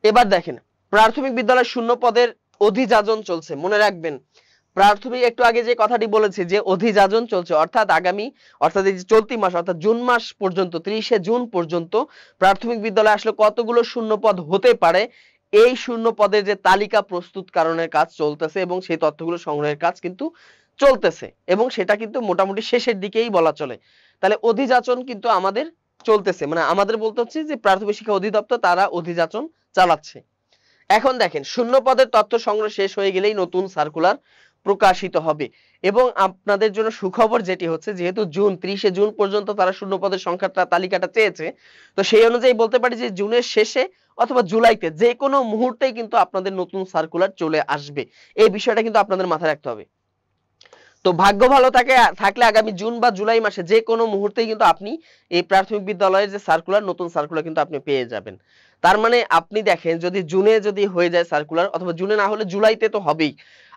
এবার দেখেন প্রাথমিক বিদ্যালয় শূন্য পদের অধিযাচন চলছে, মনে রাখবেন প্রাথমিক একটু আগে যে কথাটি বলেছি যে অধিযাচন চলছে, অর্থাৎ অর্থাৎ এই যে চলতি মাস অর্থাৎ জুন মাস পর্যন্ত 30শে জুন পর্যন্ত প্রাথমিক বিদ্যালয়ে আসলে কতগুলো শূন্য পদ হতে পারে এই শূন্য পদের যে তালিকা প্রস্তুতকরণের কাজ চলতেছে এবং সেই তথ্যগুলো সংগ্রহের কাজ কিন্তু চলতেছে এবং সেটা কিন্তু মোটামুটি শেষের দিকেই বলা চলে। তাহলে অধিযাচন কিন্তু আমাদের চলতেছে, মানে আমাদের বলতে হচ্ছে যে প্রাথমিক শিক্ষা অধিদপ্তর তারা অধিযাচন চালাচ্ছে। এখন দেখেন শূন্য পদের তথ্য সংগ্রহ শেষ হয়ে গেলেই নতুন সার্কুলার প্রকাশিত হবে। এবং আপনাদের জন্য সুখবর যেটি হচ্ছে যেহেতু 30শে জুন পর্যন্ত তারা শূন্য পদের সংখ্যাটা তালিকাটা চেয়েছে, তো সেই অনুযায়ী বলতে পারি যে জুনের শেষে অথবা জুলাইতে যে কোনো মুহূর্তেই কিন্তু আপনাদের নতুন সার্কুলার চলে আসবে। এই বিষয়টা কিন্তু আপনাদের মাথায় রাখতে হবে। তো ভাগ্য ভালো থাকলে আগামী জুন বা জুলাই মাসে যে কোনো মুহূর্তেই কিন্তু আপনি এই প্রাথমিক বিদ্যালয়ের যে সার্কুলার নতুন সার্কুলার কিন্তু আপনি পেয়ে যাবেন। তার মানে আপনি দেখেন যদি জুনে যদি হয়ে যায় সার্কুলার অথবা জুনে না হলে জুলাইতে তো হবেই।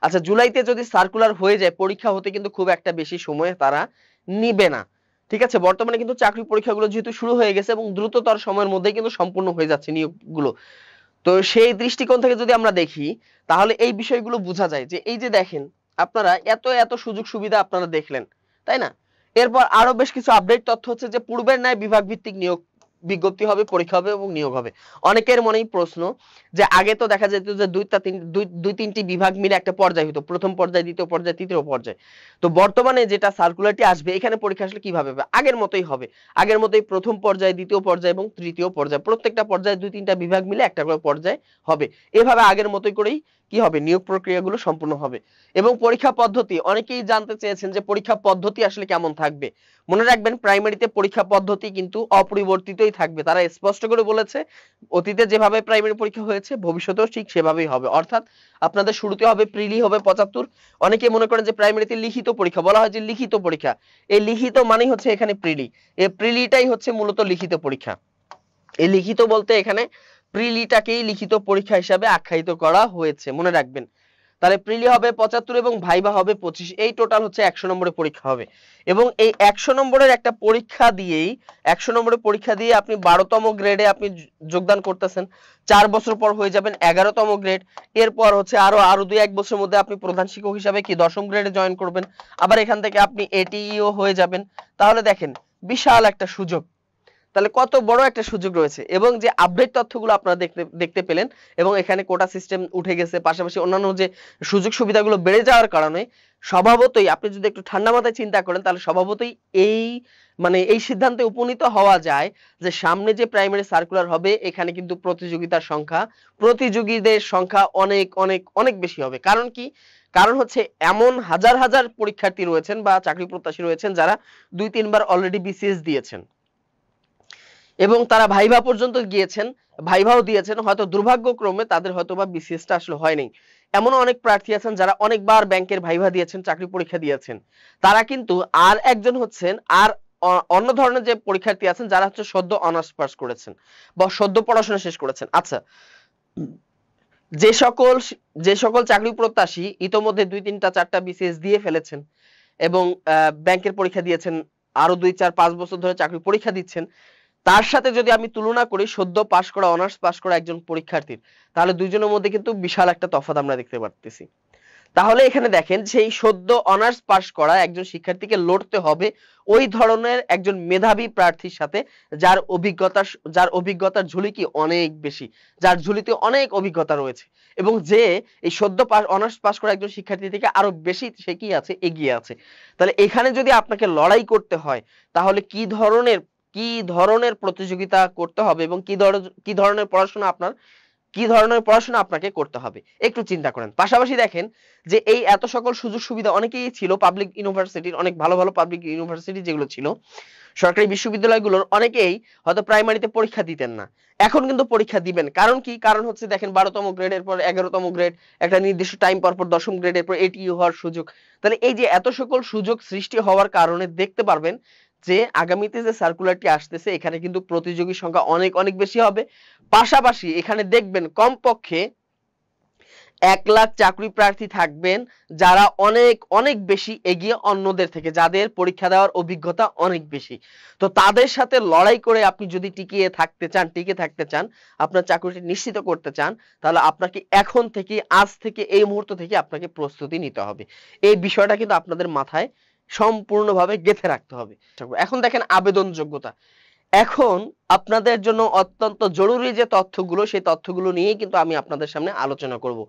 আচ্ছা জুলাইতে যদি সার্কুলার হয়ে যায় পরীক্ষা হতে কিন্তু খুব একটা বেশি সময় তারা নিবে না, ঠিক আছে। বর্তমানে কিন্তু চাকরি পরীক্ষাগুলো যেহেতু শুরু হয়ে গেছে এবং দ্রুততর সময়ের মধ্যেই কিন্তু সম্পূর্ণ হয়ে যাচ্ছে নিয়োগগুলো, তো সেই দৃষ্টিকোণ থেকে যদি আমরা দেখি তাহলে এই বিষয়গুলো বোঝা যায় যে এই যে দেখেন আপনারা এত এত সুযোগ সুবিধা আপনারা দেখলেন, তাই না। এরপর আরো বেশ কিছু আপডেট তথ্য হচ্ছে যে পূর্বের ন্যায় বিভাগ ভিত্তিক নিয়োগ বিজ্ঞপ্তি হবে, পরীক্ষা হবে এবং নিয়োগ হবে। অনেকের মনেই প্রশ্ন যে আগে তো দেখা যেত যে দুই তিনটি বিভাগ মিলে একটা পর্যায় হতো, প্রথম পর্যায় দ্বিতীয় পর্যায় তৃতীয় পর্যায়। তো বর্তমানে যেটা সার্কুলারটি আসবে এখানে পরীক্ষা আসলে কিভাবে হবে, আগের মতোই হবে। আগের মতোই প্রথম পর্যায় দ্বিতীয় পর্যায় এবং তৃতীয় পর্যায় প্রত্যেকটা পর্যায়ে দুই তিনটা বিভাগ মিলে একটা করে পর্যায় হবে। এভাবে আগের মতোই করেই কি হবে নিয়োগ প্রক্রিয়াগুলো সম্পূর্ণ হবে। এবং পরীক্ষা পদ্ধতি অনেকেই জানতে চেয়েছেন যে পরীক্ষা পদ্ধতি আসলে কেমন থাকবে। মনে রাখবেন প্রাইমারিতে পরীক্ষা পদ্ধতি কিন্তু অপরিবর্তিতই থাকবে, তারা স্পষ্ট করে বলেছে অতীতে যেভাবে প্রাইমারি পরীক্ষা হয়েছে ভবিষ্যতেও ঠিক সেভাবেই হবে। অর্থাৎ আপনাদের শুরুতে হবে প্রিলি হবে 75। অনেকে মনে করেন যে প্রাইমারিতে লিখিত পরীক্ষা, বলা হয় যে লিখিত পরীক্ষা, এই লিখিত মানেই হচ্ছে এখানে প্রিলি, এই প্রিলিটাই হচ্ছে মূলত লিখিত পরীক্ষা। এই লিখিত বলতে এখানে প্রিলিটাকেই লিখিত পরীক্ষা হিসাবে আখ্যায়িত করা হয়েছে, মনে রাখবেন। তাহলে প্রিলি হবে 75 এবং ভাইভা হবে 25, এই টোটাল হচ্ছে 100 নম্বরের পরীক্ষা হবে। এবং এই 100 নম্বরের একটা পরীক্ষা দিয়েই 100 নম্বরের পরীক্ষা দিয়ে আপনি 12তম গ্রেডে আপনি যোগদান করতেছেন, 4 বছর পর হয়ে যাবেন 11তম গ্রেড। এরপর হচ্ছে আরো 2-1 বছরের মধ্যে আপনি প্রধান শিক্ষক হিসাবে কি 10ম গ্রেডে জয়েন করবেন, আবার এখান থেকে আপনি এটিইও হয়ে যাবেন। তাহলে দেখেন বিশাল একটা সুযোগ, তাহলে কত বড় একটা সুযোগ রয়েছে। এবং যে আপডেট তথ্যগুলো আপনারা দেখতে পেলেন এবং এখানে কোটা সিস্টেম উঠে গেছে, পাশাপাশি অন্যান্য যে সুযোগ সুবিধাগুলো বেড়ে যাওয়ার কারণে স্বভাবতই আপনি যদি একটু ঠান্ডা মাথায় চিন্তা করেন তাহলে স্বভাবতই এই সিদ্ধান্তে উপনীত হওয়া যায় যে সামনে যে প্রাইমারি সার্কুলার হবে এখানে কিন্তু প্রতিযোগীদের সংখ্যা অনেক অনেক অনেক বেশি হবে। কারণ কি, কারণ হচ্ছে এমন হাজার হাজার পরীক্ষার্থী রয়েছেন বা চাকরি প্রত্যাশী রয়েছেন যারা 2-3 বার অলরেডি বিসিএস দিয়েছেন এবং তারা ভাইভা পর্যন্ত গিয়েছেন, ভাইভাও দিয়েছেন, হয়তো দুর্ভাগ্যক্রমে তাদের হয়তো বা বিসিএসটা আসলে হয়নি। এমনও অনেক প্রার্থী আছেন যারা অনেকবার ব্যাংকের ভাইভা দিয়েছেন, চাকরি পরীক্ষা দিয়েছেন, তারা কিন্তু আর একজন হচ্ছেন আর অন্য ধরনের যে পরীক্ষার্থী আছেন যারা হচ্ছে সদ্য অনার্স পাস করেছেন বা সদ্য পড়াশোনা শেষ করেছেন। আচ্ছা যে সকল চাকরি প্রত্যাশী ইতোমধ্যে 2-3-4টা বিসিএস দিয়ে ফেলেছেন এবং ব্যাংকের পরীক্ষা দিয়েছেন, আরো 2-4-5 বছর ধরে চাকরি পরীক্ষা দিচ্ছেন, তার সাথে যদি আমি তুলনা করি সদ্য পাশ করা অনার্স পাশ করা একজন পরীক্ষার্থীর, তাহলে দুইজনের মধ্যে কিন্তু বিশাল একটা তফাৎ আমরা দেখতে পারতেছি। তাহলে এখানে দেখেন সেই সদ্য অনার্স পাশ করা একজন শিক্ষার্থীকে লড়তে হবে ওই ধরনের একজন মেধাবী প্রার্থীর সাথে যার অভিজ্ঞতার ঝুলি কি অনেক বেশি, যার ঝুলিতে অনেক অভিজ্ঞতা রয়েছে এবং যে এই সদ্য অনার্স পাশ করা একজন শিক্ষার্থী থেকে আরো বেশি সে কি আছে এগিয়ে আছে। তাহলে এখানে যদি আপনাকে লড়াই করতে হয় তাহলে কি ধরনের কি ধরনের প্রতিযোগিতা করতে হবে এবং কি ধরনের পড়াশোনা আপনাকে করতে হবে একটু চিন্তা করেন। পাশাপাশি দেখেন যে এই এত সকল সুযোগ সুবিধা অনেকেই ছিল পাবলিক ইউনিভার্সিটির, অনেক ভালো ভালো পাবলিক ইউনিভার্সিটি যেগুলো ছিল, সরকারি বিশ্ববিদ্যালয়গুলোর অনেকেই হয়তো প্রাইমারিতে পরীক্ষা দিতেন না, এখন কিন্তু পরীক্ষা দিবেন। কারণ কি? কারণ হচ্ছে দেখেন 12তম গ্রেডের পর 11তম গ্রেড, একটা নির্দিষ্ট টাইম পর পর 10ম গ্রেডের পর এটিইউ হওয়ার সুযোগ। তাহলে এই যে এত সকল সুযোগ সৃষ্টি হওয়ার কারণে দেখতে পারবেন যে আগামীতে যে সার্কুলারটি আসতেছে এখানে কিন্তু প্রতিযোগীর সংখ্যা অনেক অনেক বেশি হবে। পাশাপাশি এখানে দেখবেন কমপক্ষে 1 লাখ চাকরি প্রার্থী থাকবেন যারা অনেক অনেক বেশি এগিয়ে অন্যদের থেকে, যাদের পরীক্ষা দেওয়ার অভিজ্ঞতা অনেক বেশি। তো তাদের সাথে লড়াই করে আপনি যদি টিকে থাকতে চান, আপনার চাকরিটি নিশ্চিত করতে চান, তাহলে আপনাকে এখন থেকে, আজ থেকে, এই মুহূর্ত থেকে আপনাকে প্রস্তুতি নিতে হবে। এই বিষয়টা কিন্তু আপনাদের মাথায় সম্পূর্ণভাবে গেঁথে রাখতে হবে। এখন দেখেন আবেদন যোগ্যতা। এখন আপনাদের জন্য অত্যন্ত জরুরি যে তথ্যগুলো, সেই তথ্যগুলো নিয়েই কিন্তু আমি আপনাদের সামনে আলোচনা করব।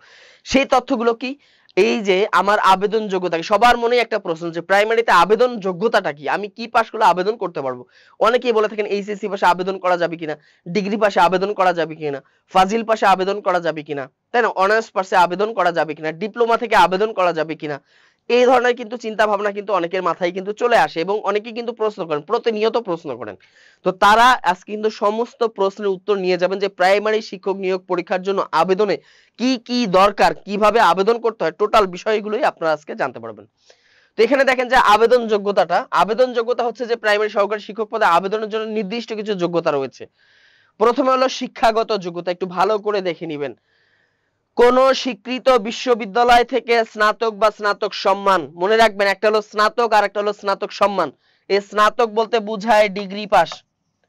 সেই তথ্যগুলো কি? এই যে আমার আবেদন যোগ্যতা, সবার মনে একটা প্রশ্ন যে প্রাইমারিতে আবেদন যোগ্যতাটা কি, আমি কি পাশ করলে আবেদন করতে পারবো। অনেকেই বলে থাকেন এইচএসসি পাশে আবেদন করা যাবে কিনা, ডিগ্রি পাশে আবেদন করা যাবে কিনা, ফাজিল পাশে আবেদন করা যাবে কিনা, তাই না, অনার্স পাশে আবেদন করা যাবে কিনা, ডিপ্লোমা থেকে আবেদন করা যাবে কিনা। এই ধরনের কিন্তু চিন্তা ভাবনা কিন্তু অনেকের মাথায় কিন্তু চলে আসে এবং অনেকেই কিন্তু প্রশ্ন করেন, প্রতিনিয়ত প্রশ্ন করেন। তো তারা আজকে কিন্তু সমস্ত প্রশ্নের উত্তর নিয়ে যাবেন যে প্রাইমারি শিক্ষক নিয়োগ পরীক্ষার জন্য আবেদনে কি কি দরকার, কিভাবে আবেদন করতে হয়, টোটাল বিষয়গুলোই আপনারা আজকে জানতে পারবেন। তো এখানে দেখেন যে আবেদন যোগ্যতা হচ্ছে যে প্রাইমারি সহকারী শিক্ষক পদে আবেদনের জন্য নির্দিষ্ট কিছু যোগ্যতা রয়েছে। প্রথমে হলো শিক্ষাগত যোগ্যতা, একটু ভালো করে দেখে নেবেন। কোন স্বীকৃত বিশ্ববিদ্যালয় থেকে স্নাতক বা স্নাতক সম্মান, মনে রাখবেন একটা হলো স্নাতক আর একটা হলো স্নাতক সম্মান। এই স্নাতক বলতে বোঝায় ডিগ্রি পাস,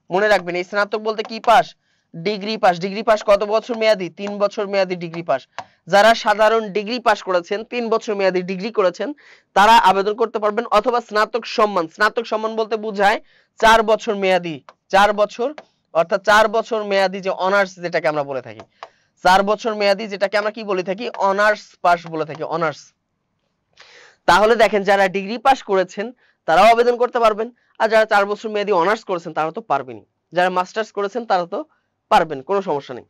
মনে রাখবেন এই স্নাতক বলতে কি পাস, ডিগ্রি পাস কত বছর মেয়াদি? 3 বছর মেয়াদি ডিগ্রি পাস। যারা সাধারণ ডিগ্রি পাস করেছেন, 3 বছর মেয়াদি ডিগ্রি করেছেন, তারা আবেদন করতে পারবেন। অথবা স্নাতক সম্মান বলতে বোঝায় 4 বছর মেয়াদি, 4 বছর, অর্থাৎ 4 বছর মেয়াদি যে অনার্স যেটাকে আমরা বলে থাকি, 4 বছর মেয়াদি যেটাকে আমরা কি বলে থাকি, অনার্স পাস বলে থাকি, অনার্স। তাহলে দেখেন যারা ডিগ্রি পাস করেছেন তারাও আবেদন করতে পারবেন, আর যারা 4 বছর মেয়াদি অনার্স করেছেন তারা তো পারবেনই, যারা মাস্টার্স করেছেন তারা তো পারবেন, কোনো সমস্যা নেই।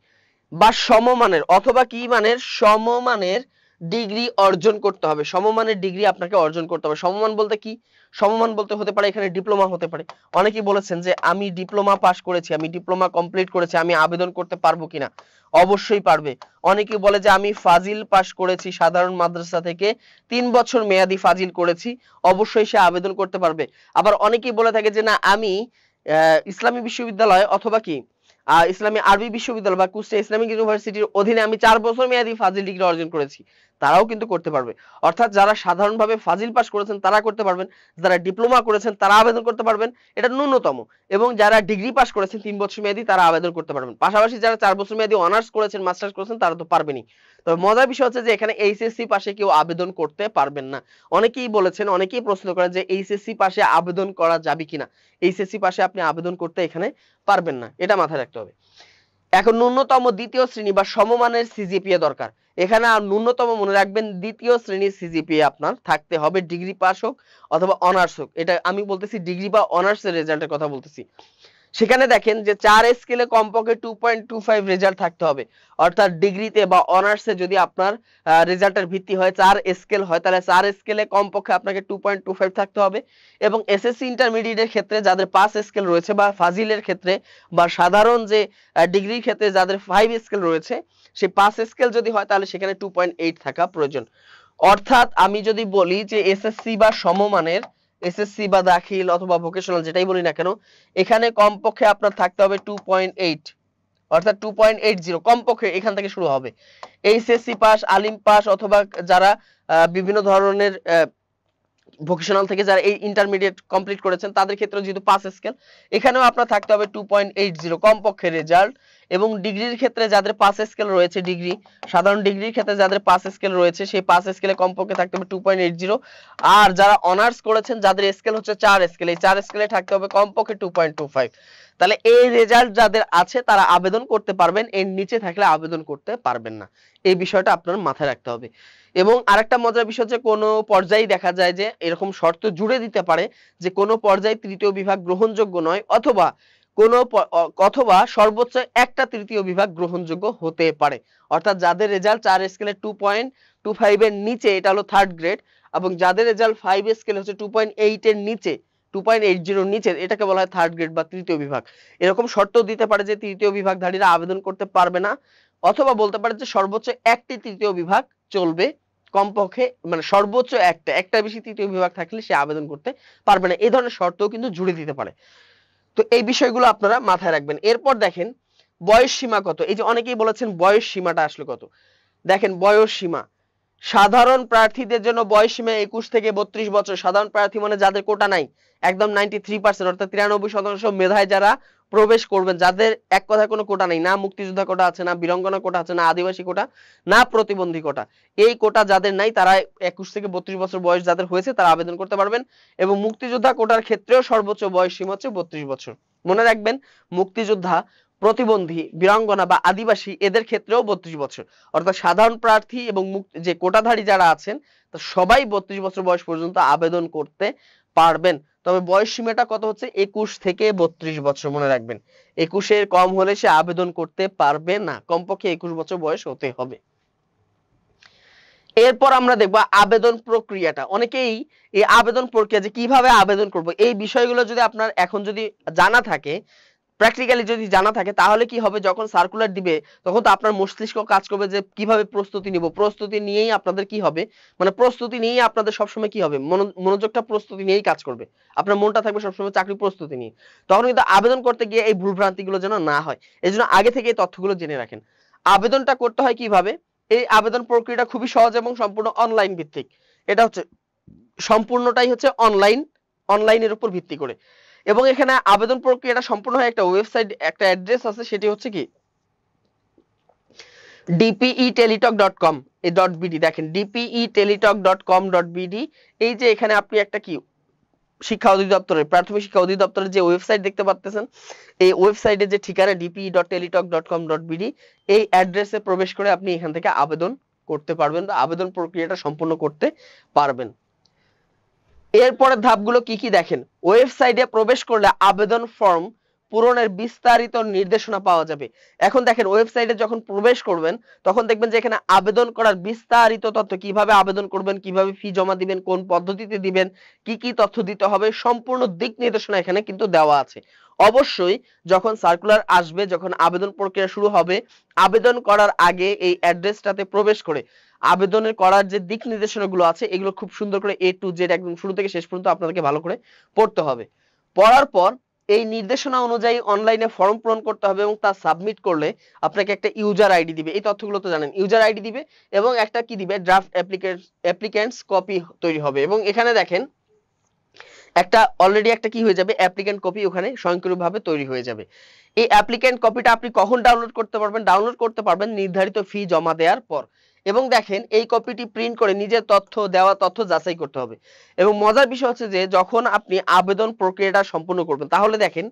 বা সমমানের অথবা কি মানের, সমমানের ডিগ্রি অর্জন করতে হবে, সমমানের ডিগ্রি আপনাকে অর্জন করতে হবে। সমমান বলতে কি? সমমান বলতে হতে পারে এখানে ডিপ্লোমা হতে পারে। অনেকেই বলেছেন যে আমি ডিপ্লোমা পাস করেছি, আমি ডিপ্লোমা কমপ্লিট করেছি, আমি আবেদন করতে পারবো কিনা? অবশ্যই পারবে। অনেকেই বলে যে আমি ফাজিল পাস করেছি, সাধারণ মাদ্রাসা থেকে 3 বছর মেয়াদি ফাজিল করেছি, অবশ্যই সে আবেদন করতে পারবে। আবার অনেকেই বলে থাকে যে না আমি ইসলামী বিশ্ববিদ্যালয় অথবা কি ইসলামী আরবি বিশ্ববিদ্যালয় বা কুষ্টিয়া ইসলামিক ইউনিভার্সিটির অধীনে আমি 4 বছর মেয়াদি ফাজিল ডিগ্রি অর্জন করেছি, তারাও কিন্তু করতে পারবে। অর্থাৎ যারা সাধারণভাবে ফাজিল পাস করেছেন তারা করতে পারবেন, যারা ডিপ্লোমা করেছেন তারা আবেদন করতে পারবেন, এটা ন্যূনতম। এবং যারা ডিগ্রি পাস করেছেন 3 বছর মেয়াদি তারা আবেদন করতে পারবেন। পাশাপাশি যারা 4 বছর মেয়াদি অনার্স করেছেন, মাস্টার্স করেছেন তারা তো পারবেনই। তবে মজার বিষয় হচ্ছে যে এখানে এইচএসসি পাশে কেউ আবেদন করতে পারবেন না। অনেকেই বলেছেন, অনেকেই প্রশ্ন করেন যে এইচএসসি পাশে আবেদন করা যাবে কিনা। এইচএসসি পাশে আপনি আবেদন করতে এখানে পারবেন না, এটা মাথায় রাখতে হবে। এখন ন্যূনতম 2য় শ্রেণী বা সমমানের সিজিপিএ দরকার। এখানে আর ন্যূনতম মনে রাখবেন 2য় শ্রেণীর সিজিপিএ আপনার থাকতে হবে, ডিগ্রি পাস হোক অথবা অনার্স হোক। এটা আমি বলতেছি ডিগ্রি বা অনার্সের রেজাল্টের কথা বলতেছি। সেখানে দেখেন যে 4 স্কেলে কমপক্ষে 2.25 রেজাল্ট থাকতে হবে। অর্থাৎ ডিগ্রিতে বা অনার্সে যদি আপনার রেজাল্টের ভিত্তি হয় 4 স্কেল হয়, তাহলে 4 স্কেলে কমপক্ষে আপনাকে 2.25 থাকতে হবে। এবং এসএসসি ইন্টারমিডিয়েটের ক্ষেত্রে যাদের 5 স্কেল রয়েছে, বা ফাজিলের ক্ষেত্রে বা সাধারণ যে ডিগ্রির ক্ষেত্রে যাদের 5 স্কেল রয়েছে, সেই 5 স্কেল যদি হয় তাহলে সেখানে 2.8 থাকা প্রয়োজন। অর্থাৎ আমি যদি বলি যে এসএসসি বা সমমানের, এসএসসি বা দাখিল অথবা ভোকেশনাল যেটাই বলি না কেন, এখানে কমপক্ষে আপনার থাকতে হবে 2.8, অর্থাৎ 2.80 কমপক্ষে এখান থেকে শুরু হবে। এইচএসসি পাস, আলিম পাস অথবা যারা বিভিন্ন ধরনের ভোকেশনাল থেকে যারা এই ইন্টারমিডিয়েট কমপ্লিট করেছেন তাদের ক্ষেত্রে যেহেতু 5 স্কেল, এখানেও আপনার থাকতে হবে 2.80 কমপক্ষে রেজাল্ট। এবং ডিগ্রির ক্ষেত্রে যাদের 5 স্কেল রয়েছে, ডিগ্রি সাধারণ ডিগ্রির ক্ষেত্রে যাদের 5 স্কেল রয়েছে সেই 5 স্কেলে কমপক্ষে থাকতে হবে 2.80। আর যারা অনার্স করেছেন যাদের স্কেল হচ্ছে 4 স্কেল, এই 4 স্কেলে থাকতে হবে কমপক্ষে 2.25। তাহলে এই রেজাল্ট যাদের আছে তারা আবেদন করতে পারবেন, এর নিচে থাকলে আবেদন করতে পারবেন না। এই বিষয়টা আপনার মাথায় রাখতে হবে। এবং আরেকটা মজার বিষয় হচ্ছে কোনো পর্যায়ে দেখা যায় যে এরকম শর্ত জুড়ে দিতে পারে যে কোনো পর্যায়ে তৃতীয় বিভাগ গ্রহণযোগ্য নয়, অথবা অথবা সর্বোচ্চ একটা তৃতীয় বিভাগ গ্রহণযোগ্য হতে পারে। অর্থাৎ যাদের রেজাল্ট 4 স্কেলে 2.25 এর নিচে এটা হলো থার্ড গ্রেড, এবং যাদের রেজাল্ট 5 স্কেলে হচ্ছে 2.8 এর নিচে, 2.80 নিচে, এটাকে বলা হয় থার্ড গ্রেড বা তৃতীয় বিভাগ। এরকম শর্ত দিতে পারে যে তৃতীয় বিভাগধারীরা আবেদন করতে পারবে না, অথবা বলতে পারে যে সর্বোচ্চ একটি তৃতীয় বিভাগ চলবে, কমপক্ষে মানে সর্বোচ্চ একটা বেশি তৃতীয় বিভাগ থাকলে সে আবেদন করতে পারবে না। এই ধরনের শর্তও কিন্তু জুড়ে দিতে পারে। তো এই বিষয়গুলো আপনারা মাথায় রাখবেন। এরপর দেখেন বয়স সীমা কত। এই যে অনেকেই বলেছেন বয়স সীমাটা আসলে কত, দেখেন বয়স সীমা সাধারণ প্রার্থীদের জন্য বয়স সীমা 21 থেকে 32 বছর। সাধারণ প্রার্থী মানে যাদের কোটা নাই, একদম 93% অর্থাৎ 93% মেধায় যারা প্রবেশ করবেন, যাদের এক কথায় কোনো কোটা নেই, না মুক্তিযোদ্ধা কোটা আছে, না বীরাঙ্গনা কোটা আছে, না আদিবাসী কোটা, না প্রতিবন্ধী কোটা, এই কোটা যাদের নাই তারা 21 থেকে 32 বছর বয়স যাদের হয়েছে তারা আবেদন করতে পারবেন। এবং মুক্তিযোদ্ধা কোটার ক্ষেত্রেও সর্বোচ্চ বয়স সীমা হচ্ছে 32 বছর। মনে রাখবেন মুক্তিযোদ্ধা, প্রতিবন্ধী, বীরাঙ্গনা বা আদিবাসী এদের ক্ষেত্রেও 32 বছর। অর্থাৎ সাধারণ প্রার্থী এবং যে কোটাধারী যারা আছেন তা সবাই 32 বছর বয়স পর্যন্ত আবেদন করতে পারবেন। তবে বয়স সীমাটা কত হচ্ছে 21 থেকে 32 বছর। মনে রাখবেন 21 এর কম হলে সে আবেদন করতে পারবে না, কমপক্ষে 21 বছর বয়স হতে হবে। এরপর আমরা দেখব আবেদন প্রক্রিয়াটা। অনেকেই এই আবেদন প্রক্রিয়া যে কিভাবে আবেদন করব এই বিষয়গুলো যদি আপনার এখন যদি জানা থাকে, প্র্যাকটিক্যালি যদি জানা থাকে, তাহলে কি হবে যখন সার্কুলার দিবে তখন তো আপনার মস্তিষ্ক কাজ করবে যে কিভাবে প্রস্তুতি নিব। প্রস্তুতি নিয়েই আপনাদের কি হবে, মানে প্রস্তুতি নিয়েই আপনাদের সবসময় কি হবে, মনোযোগটা প্রস্তুতি নিয়েই কাজ করবে, আপনার মনটা থাকবে সবসময় চাকরি প্রস্তুতি নিয়ে। তখন কিন্তু আবেদন করতে গিয়ে এই ভুলভ্রান্তিগুলো যেন না হয়, এই জন্য আগে থেকে এই তথ্যগুলো জেনে রাখেন। আবেদনটা করতে হয় কিভাবে, এই আবেদন প্রক্রিয়াটা খুবই সহজ এবং সম্পূর্ণ অনলাইন ভিত্তিক। এটা হচ্ছে সম্পূর্ণটাই হচ্ছে অনলাইনের উপর ভিত্তি করে। এবং এখানে আবেদন প্রক্রিয়াটা সম্পূর্ণ হয় একটা ওয়েবসাইট, একটা অ্যাড্রেস আছে, সেটি হচ্ছে কি dpeteletalk.com এই .bd। দেখেন dpeteletalk.com.bd। এই যে এখানে আপনি একটা কি শিক্ষা অধিদপ্তরের, প্রাথমিক শিক্ষা অধিদপ্তরের যে ওয়েবসাইট দেখতে পাচ্ছেন, এই ওয়েবসাইটের যে ঠিকানা dpe.teletalk.com.bd, এই অ্যাড্রেসে প্রবেশ করে আপনি এখান থেকে আবেদন করতে পারবেন বা আবেদন প্রক্রিয়াটা সম্পূর্ণ করতে পারবেন। এরপরের ধাপগুলো কি কি দেখেন, ওয়েবসাইটে প্রবেশ করলে আবেদন ফর্ম পূরণের বিস্তারিত নির্দেশনা পাওয়া যাবে। এখন দেখেন ওয়েবসাইটে যখন প্রবেশ করবেন তখন দেখবেন যে এখানে আবেদন করার বিস্তারিত তথ্য, কিভাবে আবেদন করবেন, কিভাবে ফি জমা দিবেন, কোন পদ্ধতিতে দিবেন, কি কি তথ্য দিতে হবে, সম্পূর্ণ দিক নির্দেশনা এখানে কিন্তু দেওয়া আছে। অবশ্যই যখন সার্কুলার আসবে, যখন আবেদন প্রক্রিয়া শুরু হবে, আবেদন করার আগে এই অ্যাড্রেসটাতে প্রবেশ করে আবেদনের করার যে দিক নির্দেশনাগুলো আছে এগুলো খুব সুন্দর করে A to Z একদম শুরু থেকে শেষ পর্যন্ত আপনাদেরকে ভালো করে পড়তে হবে। পড়ার পর এই নির্দেশনা অনুযায়ী অনলাইনে ফর্ম পূরণ করতে হবে এবং তা সাবমিট করলে আপনাকে একটা ইউজার আইডি দিবে। এই তথ্যগুলো তো জানেন, ইউজার আইডি দিবে এবং একটা কি দিবে, ড্রাফট অ্যাপ্লিকেন্টস কপি তৈরি হবে। এবং এখানে দেখেন একটা অলরেডি একটা কি হয়ে যাবে, অ্যাপ্লিকেন্ট কপি ওখানে স্বয়ংক্রিয়ভাবে তৈরি হয়ে যাবে। এই অ্যাপ্লিকেন্ট কপিটা আপনি কখন ডাউনলোড করতে পারবেন, ডাউনলোড করতে পারবেন নির্ধারিত ফি জমা দেওয়ার পর। এবং দেখেন এই কপিটি প্রিন্ট করে নিজের দেওয়া তথ্য যাচাই করতে হবে। এবং মজার বিষয় হচ্ছে যে যখন আপনি আবেদন প্রক্রিয়াটা সম্পূর্ণ করবেন তাহলে দেখেন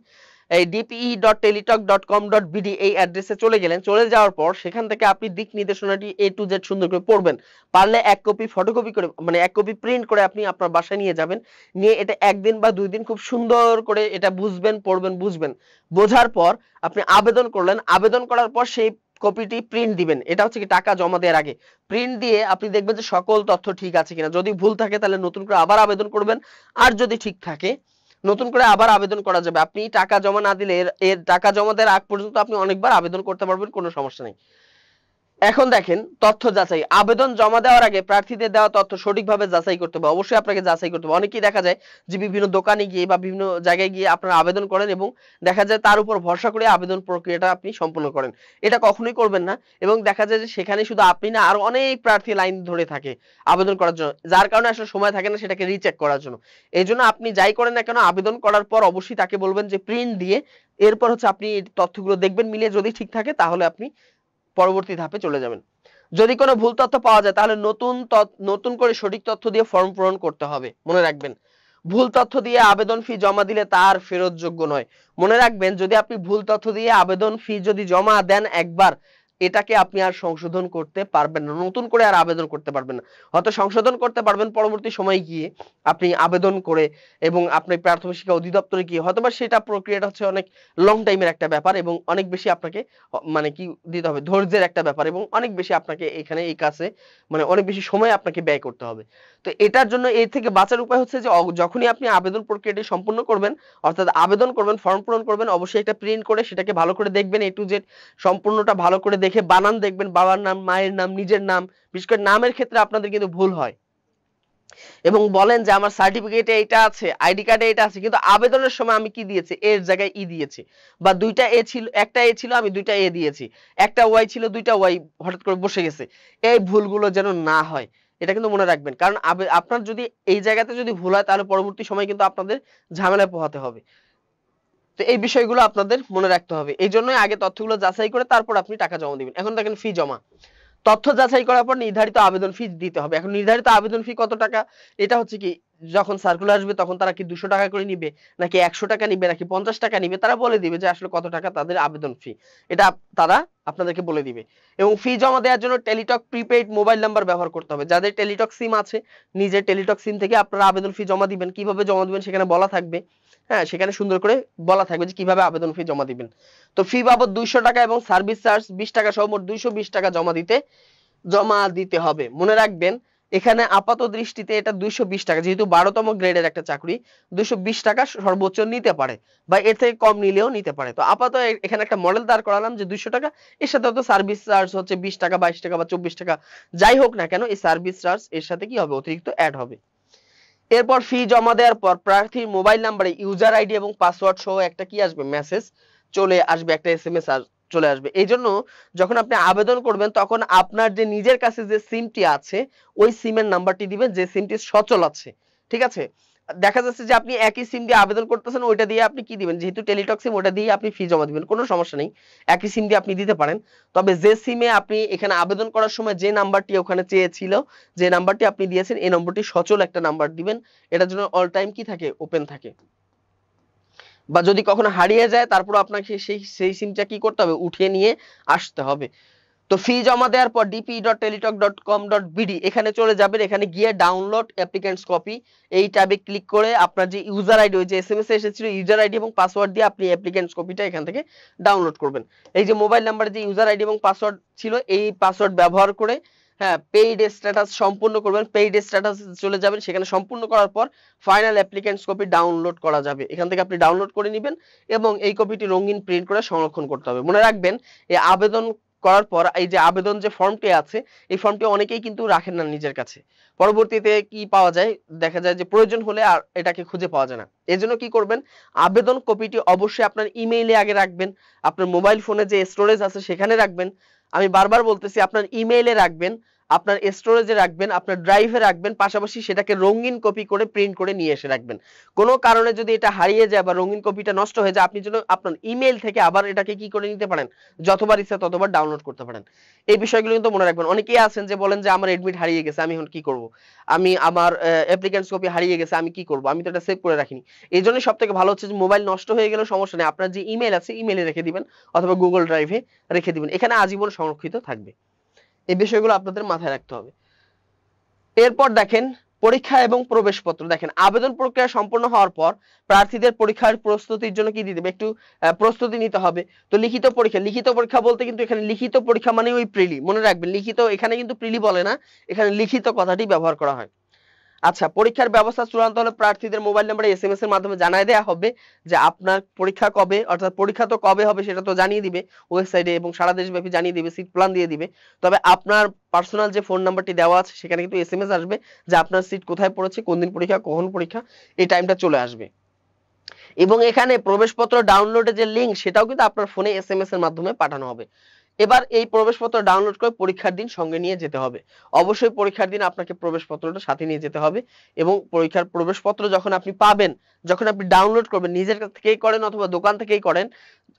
এই dpe.teletalk.com.bd এই অ্যাড্রেসে চলে গেলেন, চলে যাওয়ার পর সেখান থেকে আপনি দিক নির্দেশনাটি A to Z সুন্দর করে পড়বেন। পারলে এক কপি ফটোকপি করে, মানে এক কপি প্রিন্ট করে আপনি আপনার বাসায় নিয়ে যাবেন, নিয়ে এটা একদিন বা 2 দিন খুব সুন্দর করে এটা বুঝবেন, পড়বেন, বুঝবেন। বোঝার পর আপনি আবেদন করলেন, আবেদন করার পর সেই কপিটি প্রিন্ট দিবেন। এটা হচ্ছে কি টাকা জমা দেওয়ার আগে প্রিন্ট দিয়ে আপনি দেখবেন যে সকল তথ্য ঠিক আছে কিনা। যদি ভুল থাকে তাহলে নতুন করে আবার আবেদন করবেন, আর যদি ঠিক থাকে নতুন করে আবার আবেদন করা যাবে। আপনি টাকা জমা না দিলে এর টাকা জমা দেওয়ার আগ পর্যন্ত আপনি অনেকবার আবেদন করতে পারবেন, কোনো সমস্যা নেই। এখন দেখেন তথ্য যাচাই। আবেদন জমা দেওয়ার আগে প্রার্থীদের দেওয়া তথ্য সঠিকভাবে যাচাই করতে হবে। অবশ্যই আপনাকে যাচাই করতে হবে। অনেকেই দেখা যায় যে বিভিন্ন দোকানে গিয়ে বা বিভিন্ন জায়গায় গিয়ে আপনারা আবেদন করেন এবং দেখা যায় তার উপর ভরসা করে আবেদন প্রক্রিয়াটা আপনি সম্পূর্ণ করেন। এটা কখনোই করবেন না। এবং দেখা যায় যে সেখানে শুধু আপনি না, আরো অনেক প্রার্থী লাইন ধরে থাকে আবেদন করার জন্য, যার কারণে আসলে সময় থাকে না সেটাকে রিচেক করার জন্য। এই জন্য আপনি যাই করেন না কেন, আবেদন করার পর অবশ্যই তাকে বলবেন যে প্রিন্ট দিয়ে, এরপর হচ্ছে আপনি এই তথ্যগুলো দেখবেন, মিলিয়ে যদি ঠিক থাকে তাহলে আপনি পরবর্তী ধাপে চলে যাবেন। যদি কোনো ভুল তথ্য পাওয়া যায় তাহলে নতুন করে সঠিক তথ্য দিয়ে ফর্ম পূরণ করতে হবে। মনে রাখবেন, ভুল তথ্য দিয়ে আবেদন ফি জমা দিলে তার ফেরতযোগ্য নয়। মনে রাখবেন, যদি আপনি ভুল তথ্য দিয়ে আবেদন ফি যদি জমা দেন একবার, এটাকে আপনি আর সংশোধন করতে পারবেন না, নতুন করে আর আবেদন করতে পারবেন না। হয়তো সংশোধন করতে পারবেন পরবর্তী সময়ে গিয়ে আপনি আবেদন করে এবং আপনি প্রাথমিক শিক্ষা অধিদপ্তরে গিয়ে, হয়তোবা সেটা প্রক্রিয়াটা হচ্ছে অনেক লং টাইমের একটা ব্যাপার এবং অনেক বেশি আপনাকে মানে কি দিতে হবে, ধৈর্যের একটা ব্যাপার, এবং অনেক বেশি আপনাকে এখানে এই কাজে মানে অনেক বেশি সময় আপনাকে ব্যয় করতে হবে। তো এটার জন্য এর থেকে বাঁচার উপায় হচ্ছে যে যখনই আপনি আবেদন প্রক্রিয়াটি সম্পূর্ণ করবেন, অর্থাৎ আবেদন করবেন, ফর্ম পূরণ করবেন, অবশ্যই একটা প্রিন্ট করে সেটাকে ভালো করে দেখবেন, A to Z সম্পূর্ণটা ভালো করে দেখে বানান দেখবেন, বাবার নাম, মায়ের নাম, নিজের নাম, বিশেষ করে নামের ক্ষেত্রে আপনাদের কিন্তু ভুল হয়, এবং বলেন যে আমার সার্টিফিকেটে এটা আছে, আইডি কার্ডে এটা আছে, কিন্তু আবেদনের সময় আমি কি দিয়েছি, এর জায়গায় ই দিয়েছি, বা দুইটা এ ছিল, একটা এ ছিল আমি দুইটা এ দিয়েছি, একটা ওয়াই ছিল দুইটা ওয়াই হঠাৎ করে বসে গেছে। এই ভুলগুলো যেন না হয়, এটা কিন্তু মনে রাখবেন। কারণ আপনার যদি এই জায়গাতে যদি ভুল হয় তাহলে পরবর্তী সময় কিন্তু আপনাদের ঝামেলায় পোহাতে হবে। তো এই বিষয়গুলো আপনাদের মনে রাখতে হবে। এই জন্যই আগে তথ্যগুলো যাচাই করে তারপর আপনি টাকা জমা দিবেন। এখন দেখেন ফি জমা, তথ্য যাচাই করার পর নির্ধারিত আবেদন ফি দিতে হবে। এখন নির্ধারিত আবেদন ফি কত টাকা, এটা হচ্ছে কি, যখন সার্কুলার আসবে তখন তারা কি 200 টাকা করে নিবে, নাকি 100 টাকা নিবে, নাকি 50 টাকা নিবে, তারা বলে দিবে যে আসলে কত টাকা তাদের আবেদন ফি, এটা তারা আপনাদেরকে বলে দিবে। এবং ফি জমা দেওয়ার জন্য টেলিটক প্রিপেইড মোবাইল নাম্বার ব্যবহার করতে হবে। যাদের টেলিটক সিম আছে, নিজের টেলিটক সিম থেকে আপনারা আবেদন ফি জমা দিবেন। কিভাবে জমা দিবেন সেখানে বলা থাকবে, হ্যাঁ, সেখানে সুন্দর করে বলা থাকবে যে কিভাবে আবেদন ফি জমা দিবেন। তো ফি বাবদ 200 টাকা এবং সার্ভিস চার্জ 20 টাকা সহ মোট 220 টাকা জমা দিতে হবে। মনে রাখবেন, এখানে আপাত দৃষ্টিতে এটা 220 টাকা, যেহেতু 12তম গ্রেডের একটা চাকরি, 220 টাকা সর্বোচ্চ নিতে পারে, বা এর থেকে কম নিলেও নিতে পারে। তো আপাতত এখানে একটা মডেল দাঁড় করালাম যে 200 টাকা, এর সাথে হয়তো সার্ভিস চার্জ হচ্ছে 20 টাকা, 22 টাকা বা 24 টাকা, যাই হোক না কেন, এই সার্ভিস চার্জ এর সাথে কি হবে, অতিরিক্ত অ্যাড হবে। এরপর ফি জমা দেওয়ার পর প্রার্থীর মোবাইল নাম্বারে ইউজার আইডি এবং পাসওয়ার্ড সহ একটা কি আসবে, মেসেজ চলে আসবে, একটা এসএমএস চলে আসবে। এই জন্য যখন আপনি আবেদন করবেন তখন আপনার যে নিজের কাছে যে সিমটি আছে ওই সিমের নাম্বারটি দিবেন যে সিমটি সচল আছে, ঠিক আছে। দেখা যাচ্ছে যে আপনি একই সিম দিয়ে আবেদন করতেছেন, ওইটা দিয়ে আপনি কি দিবেন, যেহেতু টেলিটক সিম, ওটা দিয়ে আপনি ফি জমা দিবেন, কোনো সমস্যা নেই, একই সিম দিয়ে আপনি দিতে পারেন। তবে যে সিমে আপনি এখানে আবেদন করার সময় যে নাম্বারটি ওখানে চেয়েছিল, যে নাম্বারটি আপনি দিয়েছেন, এই নম্বরটি সচল একটা নাম্বার দিবেন, এটার জন্য অল টাইম কি থাকে, ওপেন থাকে। বা যদি কখনো হারিয়ে যায় তারপর আপনাকে সেই সিমটা কি করতে হবে, উঠিয়ে নিয়ে আসতে হবে। তো ফি জমা দেওয়ার পর dp.teletalk.com.bd এখানে চলে যাবেন। এখানে গিয়ে ডাউনলোড অ্যাপ্লিকেন্টস কপি, এই ট্যাবে ক্লিক করে আপনার যে ইউজার আইডি, ওই যে এসএমএস এ এসেছিল, ইউজার আইডি এবং পাসওয়ার্ড দিয়ে আপনি অ্যাপ্লিকেন্টস কপিটা এখান থেকে ডাউনলোড করবেন। এই যে মোবাইল নাম্বারে যে ইউজার আইডি এবং পাসওয়ার্ড ছিল, এই পাসওয়ার্ড ব্যবহার করে, হ্যাঁ, পেইড স্ট্যাটাস সম্পূর্ণ করবেন। পেইড স্ট্যাটাস চলে যাবেন, সেখানে সম্পূর্ণ করার পর ফাইনাল অ্যাপ্লিকেন্টস কপি ডাউনলোড করা যাবে। এখান থেকে আপনি ডাউনলোড করে নেবেন এবং এই কপিটি রঙিন প্রিন্ট করে সংরক্ষণ করতে হবে। মনে রাখবেন, এই আবেদন করার পর এই যে আবেদন যে ফর্মটি আছে, এই ফর্মটি অনেকেই কিন্তু রাখেন না নিজের কাছে। পরবর্তীতে কি পাওয়া যায়, দেখা যায় যে প্রয়োজন হলে আর এটাকে খুঁজে পাওয়া যায় না। এজন্য কি করবেন, আবেদন কপিটি অবশ্যই আপনার ইমেইলে আগে রাখবেন, আপনার মোবাইল ফোনে যে স্টোরেজ আছে সেখানে রাখবেন। আমি বারবার বলতেছি, আপনার ইমেইলে রাখবেন, আপনার স্টোরেজে রাখবেন, আপনার ড্রাইভে রাখবেন, পাশাপাশি সেটাকে রঙিন কপি করে প্রিন্ট করে নিয়ে এসে রাখবেন। কোনো কারণে যদি এটা হারিয়ে যায় বা রঙিন কপিটা নষ্ট হয়ে যায়, আপনি যেন আপনার ইমেইল থেকে আবার এটাকে কি করে নিতে পারেন, যতবার ইচ্ছা ততবার ডাউনলোড করতে পারেন। এই বিষয়গুলো কিন্তু মনে রাখবেন। অনেকেই আছেন যে বলেন যে আমার এডমিট হারিয়ে গেছে, আমি এখন কি করব, আমি আমার অ্যাপ্লিকেন্টস কপি হারিয়ে গেছে, আমি কি করব, আমি তো এটা সেভ করে রাখিনি। এই জন্য সবথেকে ভালো হচ্ছে যে মোবাইল নষ্ট হয়ে গেলেও সমস্যা নেই, আপনার যে ইমেইল আছে ইমেইলে রেখে দিবেন অথবা গুগল ড্রাইভে রেখে দিবেন, এখানে আজীবন সংরক্ষিত থাকবে। এই বিষয়গুলো আপনাদের মাথায় রাখতে হবে। এরপর দেখেন পরীক্ষা এবং প্রবেশপত্র। দেখেন, আবেদন প্রক্রিয়া সম্পন্ন হওয়ার পর প্রার্থীদের পরীক্ষার প্রস্তুতির জন্য কি দিতে হবে, একটু প্রস্তুতি নিতে হবে। তো লিখিত পরীক্ষা, লিখিত পরীক্ষা বলতে কিন্তু এখানে লিখিত পরীক্ষা মানে ওই প্রিলি, মনে রাখবেন লিখিত, এখানে কিন্তু প্রিলি বলে না, এখানে লিখিত কথাটি ব্যবহার করা হয়। আচ্ছা, পরীক্ষার ব্যবস্থা চূড়ান্ত হলে প্রার্থীদের মোবাইল নম্বরে এসএমএস এর মাধ্যমে জানায় দেওয়া হবে যে আপনার পরীক্ষা কবে, অর্থাৎ পরীক্ষা তো কবে হবে সেটা তো জানিয়ে দিবে ওয়েবসাইটে এবং সারা দেশব্যাপী জানিয়ে দিবে, সিট প্ল্যান দিয়ে দিবে। তবে আপনার পার্সোনাল যে ফোন নাম্বারটি দেওয়া আছে সেখানে কিন্তু এসএমএস আসবে যে আপনার সিট কোথায় পড়েছে, কোন দিন পরীক্ষা, কখন পরীক্ষা, এই টাইমটা চলে আসবে। এবং এখানে প্রবেশপত্র ডাউনলোডের যে লিঙ্ক সেটাও কিন্তু আপনার ফোনে এসএমএস এর মাধ্যমে পাঠানো হবে। এবার এই প্রবেশপত্র ডাউনলোড করে পরীক্ষার দিন সঙ্গে নিয়ে যেতে হবে। অবশ্যই পরীক্ষার দিন আপনাকে প্রবেশপত্রটা সাথে নিয়ে যেতে হবে এবং পরীক্ষার প্রবেশপত্র যখন আপনি পাবেন, যখন আপনি ডাউনলোড করবেন, নিজের কাছ থেকেই করেন অথবা দোকান থেকেই করেন,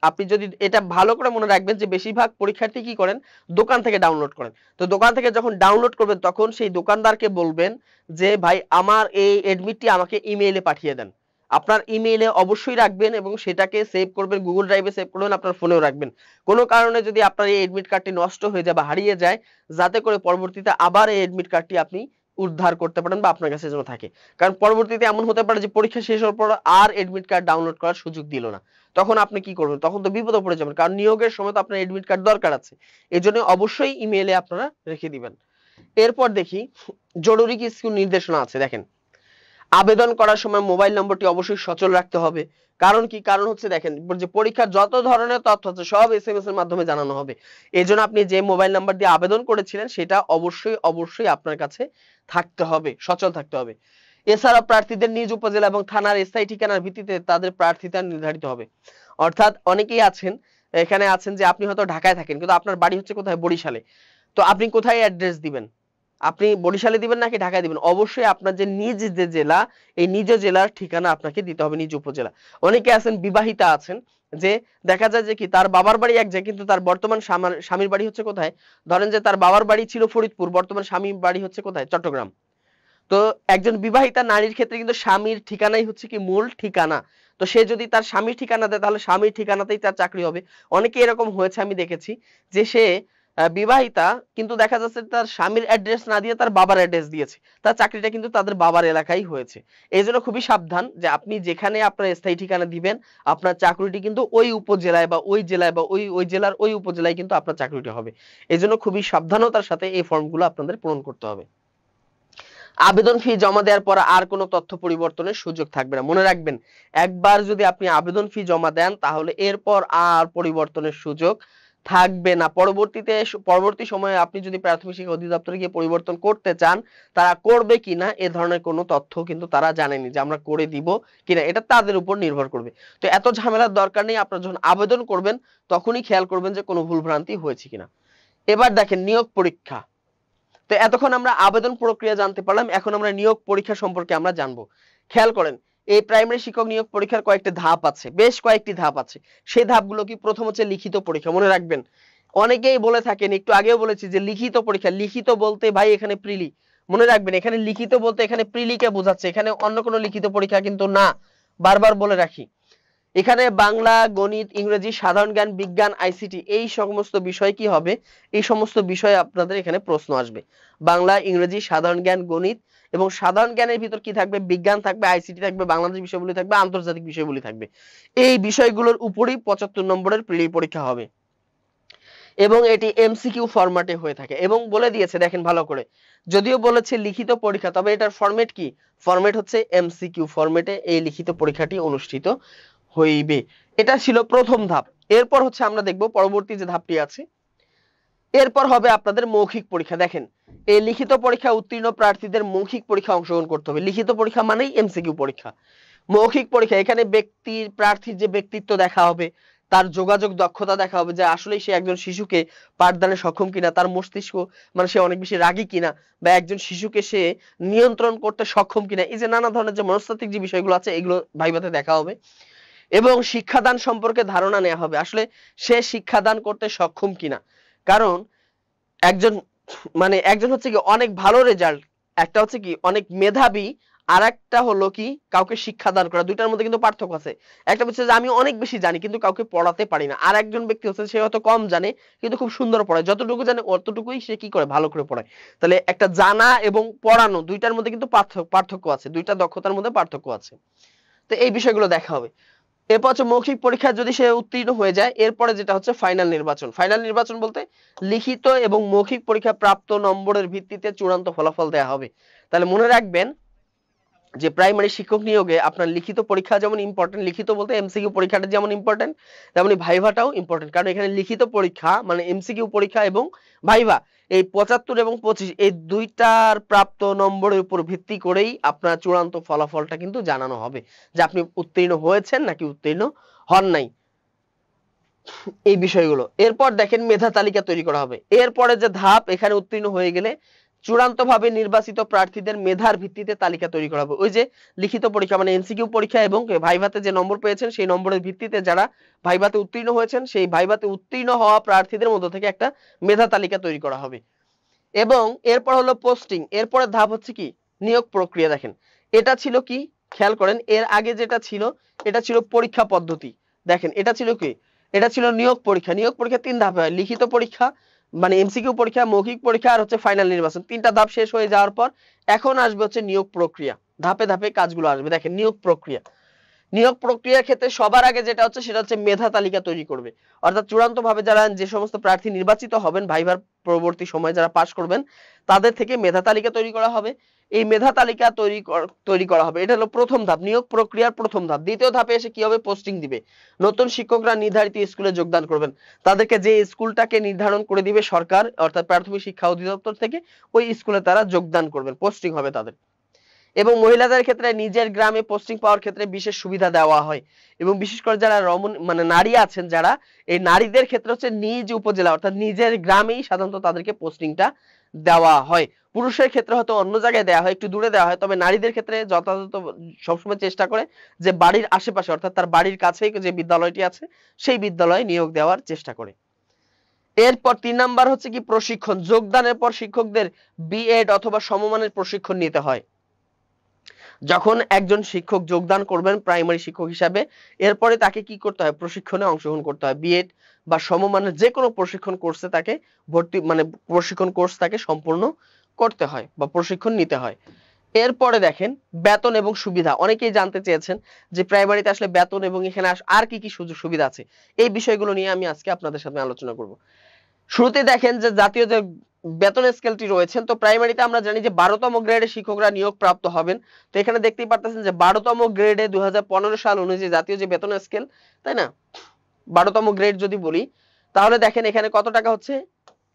আপনি যদি এটা ভালো করে মনে রাখবেন যে বেশিরভাগ পরীক্ষার্থী কি করেন, দোকান থেকে ডাউনলোড করেন। তো দোকান থেকে যখন ডাউনলোড করবেন তখন সেই দোকানদারকে বলবেন যে ভাই আমার এই এডমিটটি আমাকে ইমেইলে পাঠিয়ে দেন। আপনার ইমেইলে অবশ্যই রাখবেন এবং সেটাকে সেভ করবেন, গুগল ড্রাইভে সেভ করবেন, আপনার ফোনেও রাখবেন। কোনো কারণে যদি আপনার এই এডমিট কার্ডটি নষ্ট হয়ে যায় বা হারিয়ে যায়, যাতে করে পরবর্তীতে আবার এই এডমিট কার্ডটি আপনি উদ্ধার করতে পারেন বা আপনার কাছে যেন থাকে। কারণ পরবর্তীতে এমন হতে পারে যে পরীক্ষা শেষ হওয়ার পর আর এডমিট কার্ড ডাউনলোড করার সুযোগ দিল না, তখন আপনি কি করবেন? তখন তো বিপদে পড়ে যাবেন, কারণ নিয়োগের সময় তো আপনার এডমিট কার্ড দরকার আছে। এজন্য অবশ্যই ইমেইলে আপনারা রেখে দিবেন। এরপর দেখি জরুরি কিছু নির্দেশনা আছে। দেখেন, আবেদন করার সময় মোবাইল নম্বরটি অবশ্যই সচল রাখতে হবে। কারণ কি? কারণ হচ্ছে দেখেন, যে পরীক্ষার যত ধরনের তথ্য আছে সব এসএমএস এর মাধ্যমে জানানো হবে। এজন্য আপনি যে মোবাইল নাম্বার দিয়ে আবেদন করেছিলেন সেটা অবশ্যই আপনার কাছে থাকতে হবে, সচল থাকতে হবে। এছাড়া প্রার্থীদের নিজ উপজেলা এবং থানার স্থায়ী ঠিকানার ভিত্তিতে তাদের প্রার্থিতা নির্ধারিত হবে। অর্থাৎ অনেকেই আছেন, এখানে আছেন যে আপনি হয়তো ঢাকায় থাকেন কিন্তু আপনার বাড়ি হচ্ছে কোথায়? বরিশালে। তো আপনি কোথায় অ্যাড্রেস দিবেন? আপনি বরিশালে দিবেন নাকি ঢাকায় দিবেন? অবশ্যই আপনার যে নিজ যে জেলা, এই নিজ জেলার ঠিকানা আপনাকে দিতে হবে, নিজ উপজেলা। অনেকে আছেন বিবাহিতা আছেন, যে দেখা যায় যে কি তার বাবার বাড়ি এক জায়গায় কিন্তু তার বর্তমান স্বামীর বাড়ি হচ্ছে কোথায়? ধরেন যে তার বাবার বাড়ি ছিল ফরিদপুর, বর্তমান স্বামীর বাড়ি হচ্ছে কোথায়? চট্টগ্রাম। তো একজন বিবাহিতা নারীর ক্ষেত্রে কিন্তু স্বামীর ঠিকানাই হচ্ছে কি মূল ঠিকানা। তো সে যদি তার স্বামীর ঠিকানা দেয় তাহলে স্বামীর ঠিকানাতেই তার চাকরি হবে। অনেকে এরকম হয়েছে আমি দেখেছি যে সে বিবাহিতা কিন্তু দেখা যাচ্ছে তার স্বামীর অ্যাড্রেস না দিয়ে তার বাবার অ্যাড্রেস দিয়েছে, তার চাকরিটা কিন্তু তাদের বাবার এলাকায় হয়েছে। এই জন্য খুবই সাবধান যে আপনি যেখানে আপনার স্থায়ী ঠিকানা দিবেন আপনার চাকরিটি কিন্তু ওই উপজেলায় বা ওই জেলায় বা ওই জেলার ওই উপজেলায় কিন্তু আপনার চাকরিটি হবে। এই জন্য খুবই সাবধানতার সাথে এই ফর্মগুলো আপনাদের পূরণ করতে হবে। আবেদন ফি জমা দেওয়ার পর আর কোনো তথ্য পরিবর্তনের সুযোগ থাকবে না। মনে রাখবেন, একবার যদি আপনি আবেদন ফি জমা দেন তাহলে এরপর আর পরিবর্তনের সুযোগ থাকবে না। পরবর্তী সময়ে আপনি যদি প্রাথমিক শিক্ষা অধিদপ্তরে গিয়ে পরিবর্তন করতে চান, তারা করবে কিনা এ ধরনের কোনো তথ্য কিন্তু তারা জানেনি যে আমরা করে দিব কিনা, এটা তাদের উপর নির্ভর করবে। তো এত ঝামেলার দরকার নেই, আপনারা যখন আবেদন করবেন তখনই খেয়াল করবেন যে কোনো ভুলভ্রান্তি হয়েছে কিনা। এবার দেখেন নিয়োগ পরীক্ষা। তো এতক্ষণ আমরা আবেদন প্রক্রিয়া জানতে পারলাম, এখন আমরা নিয়োগ পরীক্ষা সম্পর্কে আমরা জানবো। খেয়াল করেন, এই প্রাইমারি শিক্ষক নিয়োগ পরীক্ষার কয়েকটি ধাপ আছে, বেশ কয়েকটি ধাপ আছে। সেই ধাপগুলো কি? প্রথম হচ্ছে লিখিত পরীক্ষা। মনে রাখবেন, অনেকেই বলে থাকেন, একটু আগেও বলেছি যে লিখিত পরীক্ষা, লিখিত বলতে ভাই এখানে প্রিলি। মনে রাখবেন, এখানে লিখিত বলতে এখানে প্রিলিকে বোঝাচ্ছে, এখানে অন্য কোনো লিখিত পরীক্ষা কিন্তু না, বারবার বলে রাখি। এখানে বাংলা, গণিত, ইংরেজি, সাধারণ জ্ঞান, বিজ্ঞান, আইসিটি এই সমস্ত বিষয় কি হবে? এই সমস্ত বিষয়ে আপনাদের এখানে প্রশ্ন আসবে। বাংলা, ইংরেজি, সাধারণ জ্ঞান, গণিত এবং সাধারণ জ্ঞানের ভিতর কি থাকবে? বিজ্ঞান থাকবে, আইসিটি থাকবে, বাংলাদেশ বিষয়গুলি থাকবে, আন্তর্জাতিক বিষয়গুলি থাকবে। এই বিষয়গুলোর উপরই 75 নম্বরের প্রিলি পরীক্ষা হবে এবং এটি এমসিকিউ ফরম্যাটে হয়ে থাকে। এবং বলে দিয়েছে, দেখেন ভালো করে, যদিও বলেছে লিখিত পরীক্ষা তবে এটার ফরম্যাট কি? ফরম্যাট হচ্ছে এমসিকিউ ফরম্যাটে এই লিখিত পরীক্ষাটি অনুষ্ঠিত হইবে। এটা ছিল প্রথম ধাপ। এরপর হচ্ছে আমরা দেখব পরবর্তী যে ধাপটি আছে, এরপর হবে আপনাদের মৌখিক পরীক্ষা। দেখেন, এই লিখিত পরীক্ষা উত্তীর্ণ প্রার্থীদের মৌখিক পরীক্ষা অংশগ্রহণ করতে হবে। লিখিত পরীক্ষা মানেই এমসিকিউ পরীক্ষা। মৌখিক পরীক্ষা, এখানে প্রার্থীর যে ব্যক্তিত্ব দেখা হবে, তার যোগাযোগ দক্ষতা দেখা হবে, যে আসলে সে একজন শিশুকে পাঠদানে সক্ষম কিনা, তার মস্তিষ্ক মানে সে অনেক বেশি রাগী কিনা, বা একজন শিশুকে সে নিয়ন্ত্রণ করতে সক্ষম কিনা, এই যে নানা ধরনের যে মনস্তাত্ত্বিক যে বিষয়গুলো আছে এগুলো ভাইভাতে দেখা হবে। এবং শিক্ষাদান সম্পর্কে ধারণা নেওয়া হবে, আসলে সে শিক্ষাদান করতে সক্ষম কিনা। কারণ একজন হচ্ছে কি অনেক ভালো রেজাল্ট, একটা হচ্ছে কি অনেক মেধাবী, আর একটা হলো কি কাউকে শিক্ষাদান করা। দুইটার মধ্যে কিন্তু পার্থক্য আছে। একটা হচ্ছে যে আমি অনেক বেশি জানি কিন্তু কাউকে পড়াতে পারি না, আর একজন ব্যক্তি হচ্ছে সে হয়তো কম জানে কিন্তু খুব সুন্দর পড়ায়, যতটুকু জানে অতটুকুই সে কি করে ভালো করে পড়ায়। তাহলে একটা জানা এবং পড়ানো দুইটার মধ্যে কিন্তু পার্থক্য আছে, দুইটা দক্ষতার মধ্যে পার্থক্য আছে। তো এই বিষয়গুলো দেখা হবে। এরপর হচ্ছে মৌখিক পরীক্ষা যদি সে উত্তীর্ণ হয়ে যায়, এরপরে যেটা হচ্ছে ফাইনাল নির্বাচন। ফাইনাল নির্বাচন বলতে লিখিত এবং মৌখিক পরীক্ষা প্রাপ্ত নম্বরের ভিত্তিতে চূড়ান্ত ফলাফল দেওয়া হবে। তাহলে মনে রাখবেন, যে প্রাইমারি শিক্ষক নিয়োগে আপনার লিখিত পরীক্ষা যেমন ইম্পর্টেন্ট, লিখিত বলতে এমসিকিউ পরীক্ষাটা যেমন ইম্পর্টেন্ট, তেমনি ভাইভাটাও ইম্পর্টেন্ট। কারণ এখানে লিখিত পরীক্ষা মানে এমসিকিউ পরীক্ষা এবং ভাইভা, এই 75 এবং 25 এই দুইটার প্রাপ্ত নম্বরের উপর ভিত্তি করেই আপনার চূড়ান্ত ফলাফলটা কিন্তু জানানো হবে যে আপনি উত্তীর্ণ হয়েছেন নাকি উত্তীর্ণ হন নাই, এই বিষয়গুলো। এরপর দেখেন মেধা তালিকা তৈরি করা হবে। এরপরে যে ধাপ, এখানে উত্তীর্ণ হয়ে গেলে চূড়ান্তভাবে নির্বাচিত প্রার্থীদের মেধার ভিত্তিতে তালিকা তৈরি করা হবে। ওই যে লিখিত পরীক্ষা মানে এমসিকিউ পরীক্ষা এবং ভাইভাতে যে নম্বর পেয়েছেন সেই নম্বরের ভিত্তিতে যারা ভাইভাতে উত্তীর্ণ হয়েছেন সেই ভাইভাতে উত্তীর্ণ হওয়া প্রার্থীদের মধ্য থেকে একটা মেধা তালিকা তৈরি করা হবে। এবং এরপর হলো পোস্টিং। এরপরের ধাপ হচ্ছে কি নিয়োগ প্রক্রিয়া। দেখেন এটা ছিল কি, খেয়াল করেন এর আগে যেটা ছিল এটা ছিল পরীক্ষা পদ্ধতি। দেখেন এটা ছিল কি, এটা ছিল নিয়োগ পরীক্ষা। নিয়োগ পরীক্ষা 3 ধাপে হয়, লিখিত পরীক্ষা মানে এমসিকিউ পরীক্ষা, মৌখিক পরীক্ষা আর হচ্ছে ফাইনাল নির্বাচন। 3টা ধাপ শেষ হয়ে যাওয়ার পর এখন আসবে হচ্ছে নিয়োগ প্রক্রিয়া। ধাপে ধাপে কাজগুলো আসবে। দেখেন নিয়োগ প্রক্রিয়া, নিয়োগ প্রক্রিয়ার ক্ষেত্রে সবার আগে যেটা হচ্ছে সেটা হচ্ছে মেধা তালিকা তৈরি করবে। অর্থাৎ চূড়ান্তভাবে যারা যে সমস্ত প্রার্থী নির্বাচিত হবেন ভাইভার পরবর্তী সময়ে যারা পাশ করবেন তাদের থেকে মেধা তালিকা তৈরি করা হবে। এই মেধা তালিকা তৈরি করা হবে, এটা হলো প্রথম ধাপ, নিয়োগ প্রক্রিয়ার প্রথম ধাপ। দ্বিতীয় ধাপে এসে কি হবে, পোস্টিং দিবে। নতুন শিক্ষকরা নির্ধারিত স্কুলে যোগদান করবেন, তাদেরকে যে স্কুলটাকে নির্ধারণ করে দিবে সরকার অর্থাৎ প্রাথমিক শিক্ষা অধিদপ্তর থেকে, ওই স্কুলে তারা যোগদান করবেন, পোস্টিং হবে তাদের। এবং মহিলাদের ক্ষেত্রে নিজের গ্রামে পোস্টিং পাওয়ার ক্ষেত্রে বিশেষ সুবিধা দেওয়া হয়। এবং বিশেষ করে যারা মানে নারী আছেন যারা, এই নারীদের ক্ষেত্রে হচ্ছে নিজ উপজেলা অর্থাৎ নিজের গ্রামেই সাধারণত তাদেরকে পোস্টিংটা দেওয়া হয়। পুরুষের ক্ষেত্রে হয়তো অন্য জায়গায় দেওয়া হয়, একটু দূরে দেওয়া হয়, তবে নারীদের ক্ষেত্রে যথাযথ সবসময় চেষ্টা করে যে বাড়ির আশেপাশে অর্থাৎ তার বাড়ির কাছেই যে বিদ্যালয়টি আছে সেই বিদ্যালয়ে নিয়োগ দেওয়ার চেষ্টা করে। এরপর 3 নাম্বার হচ্ছে কি প্রশিক্ষণ। যোগদানের পর শিক্ষকদের বিএড অথবা সমমানের প্রশিক্ষণ নিতে হয়। যখন একজন শিক্ষক যোগদান করবেন প্রাইমারি শিক্ষক হিসাবে, এরপরে তাকে কি করতে হয়, প্রশিক্ষণে অংশগ্রহণ করতে হয়। বিএড বা সমমানের যে কোনো প্রশিক্ষণ কোর্সে তাকে ভর্তি মানে প্রশিক্ষণ কোর্স তাকে সম্পূর্ণ করতে হয় বা প্রশিক্ষণ নিতে হয়। এরপরে দেখেন বেতন এবং সুবিধা। অনেকেই জানতে চেয়েছেন যে প্রাইমারিতে আসলে বেতন এবং এখানে আর কি কি সুযোগ সুবিধা আছে, এই বিষয়গুলো নিয়ে আমি আজকে আপনাদের সাথে আলোচনা করব। শুরুতে দেখেন যে জাতীয় যে বেতন স্কেলটি রয়েছেন, তো প্রাইমারিতে আমরা জানি যে 12তম গ্রেডে শিক্ষকরা নিয়োগ প্রাপ্ত হবেন। তো এখানে দেখতেই পারতেছেন যে 12তম গ্রেডে 2015 সাল অনুযায়ী জাতীয় যে বেতন স্কেল, তাই না, 12তম গ্রেড যদি বলি তাহলে দেখেন এখানে কত টাকা হচ্ছে,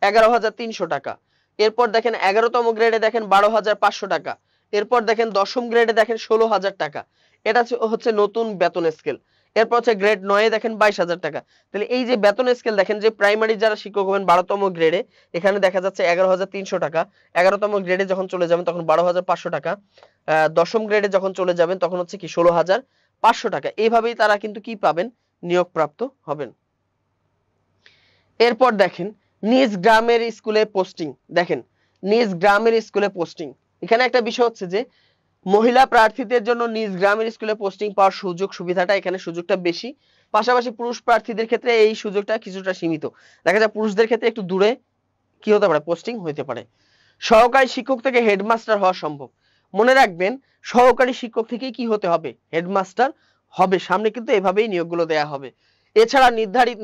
11,300 টাকা। এরপর দেখেন 11তম গ্রেডে দেখেন 12,500 টাকা। এরপর দেখেন 10ম গ্রেডে দেখেন 16,000 টাকা। এটা হচ্ছে নতুন বেতন স্কেল। এরপর হচ্ছে গ্রেড 9 এ দেখেন 22,000 টাকা। তাহলে এই যে বেতন স্কেল দেখেন যে প্রাইমারি যারা শিক্ষক হবেন 12তম গ্রেডে এখানে দেখা যাচ্ছে 11,300 টাকা। 11তম গ্রেডে যখন চলে যাবেন তখন 12,500 টাকা। 10ম গ্রেডে যখন চলে যাবেন তখন হচ্ছে কি 16,500 টাকা। এইভাবেই তারা কিন্তু কি পাবেন, নিয়োগপ্রাপ্ত হবেন। এরপর দেখেন নিজ গ্রামের স্কুলে পোস্টিং। দেখেন নিজ গ্রামের স্কুলে পোস্টিং, এখানে একটা বিষয় হচ্ছে যে মহিলা প্রার্থীদের জন্য নিজ গ্রামের স্কুলে পোস্টিং পাওয়ার সুযোগ সুবিধাটা এখানে সুযোগটা বেশি। পাশাপাশি পুরুষ প্রার্থীদের ক্ষেত্রে এই সুযোগটা কিছুটা সীমিত। দেখা যায় পুরুষদের ক্ষেত্রে একটু দূরে কি হতে পারে, পোস্টিং হতে পারে। সহকারী শিক্ষক থেকে হেডমাস্টার হওয়া সম্ভব। মনে রাখবেন সহকারী শিক্ষক থেকে কি হতে হবে, হেডমাস্টার হবে। সামনে কিন্তু এভাবেই নিয়োগগুলো দেয়া হবে। এছাড়া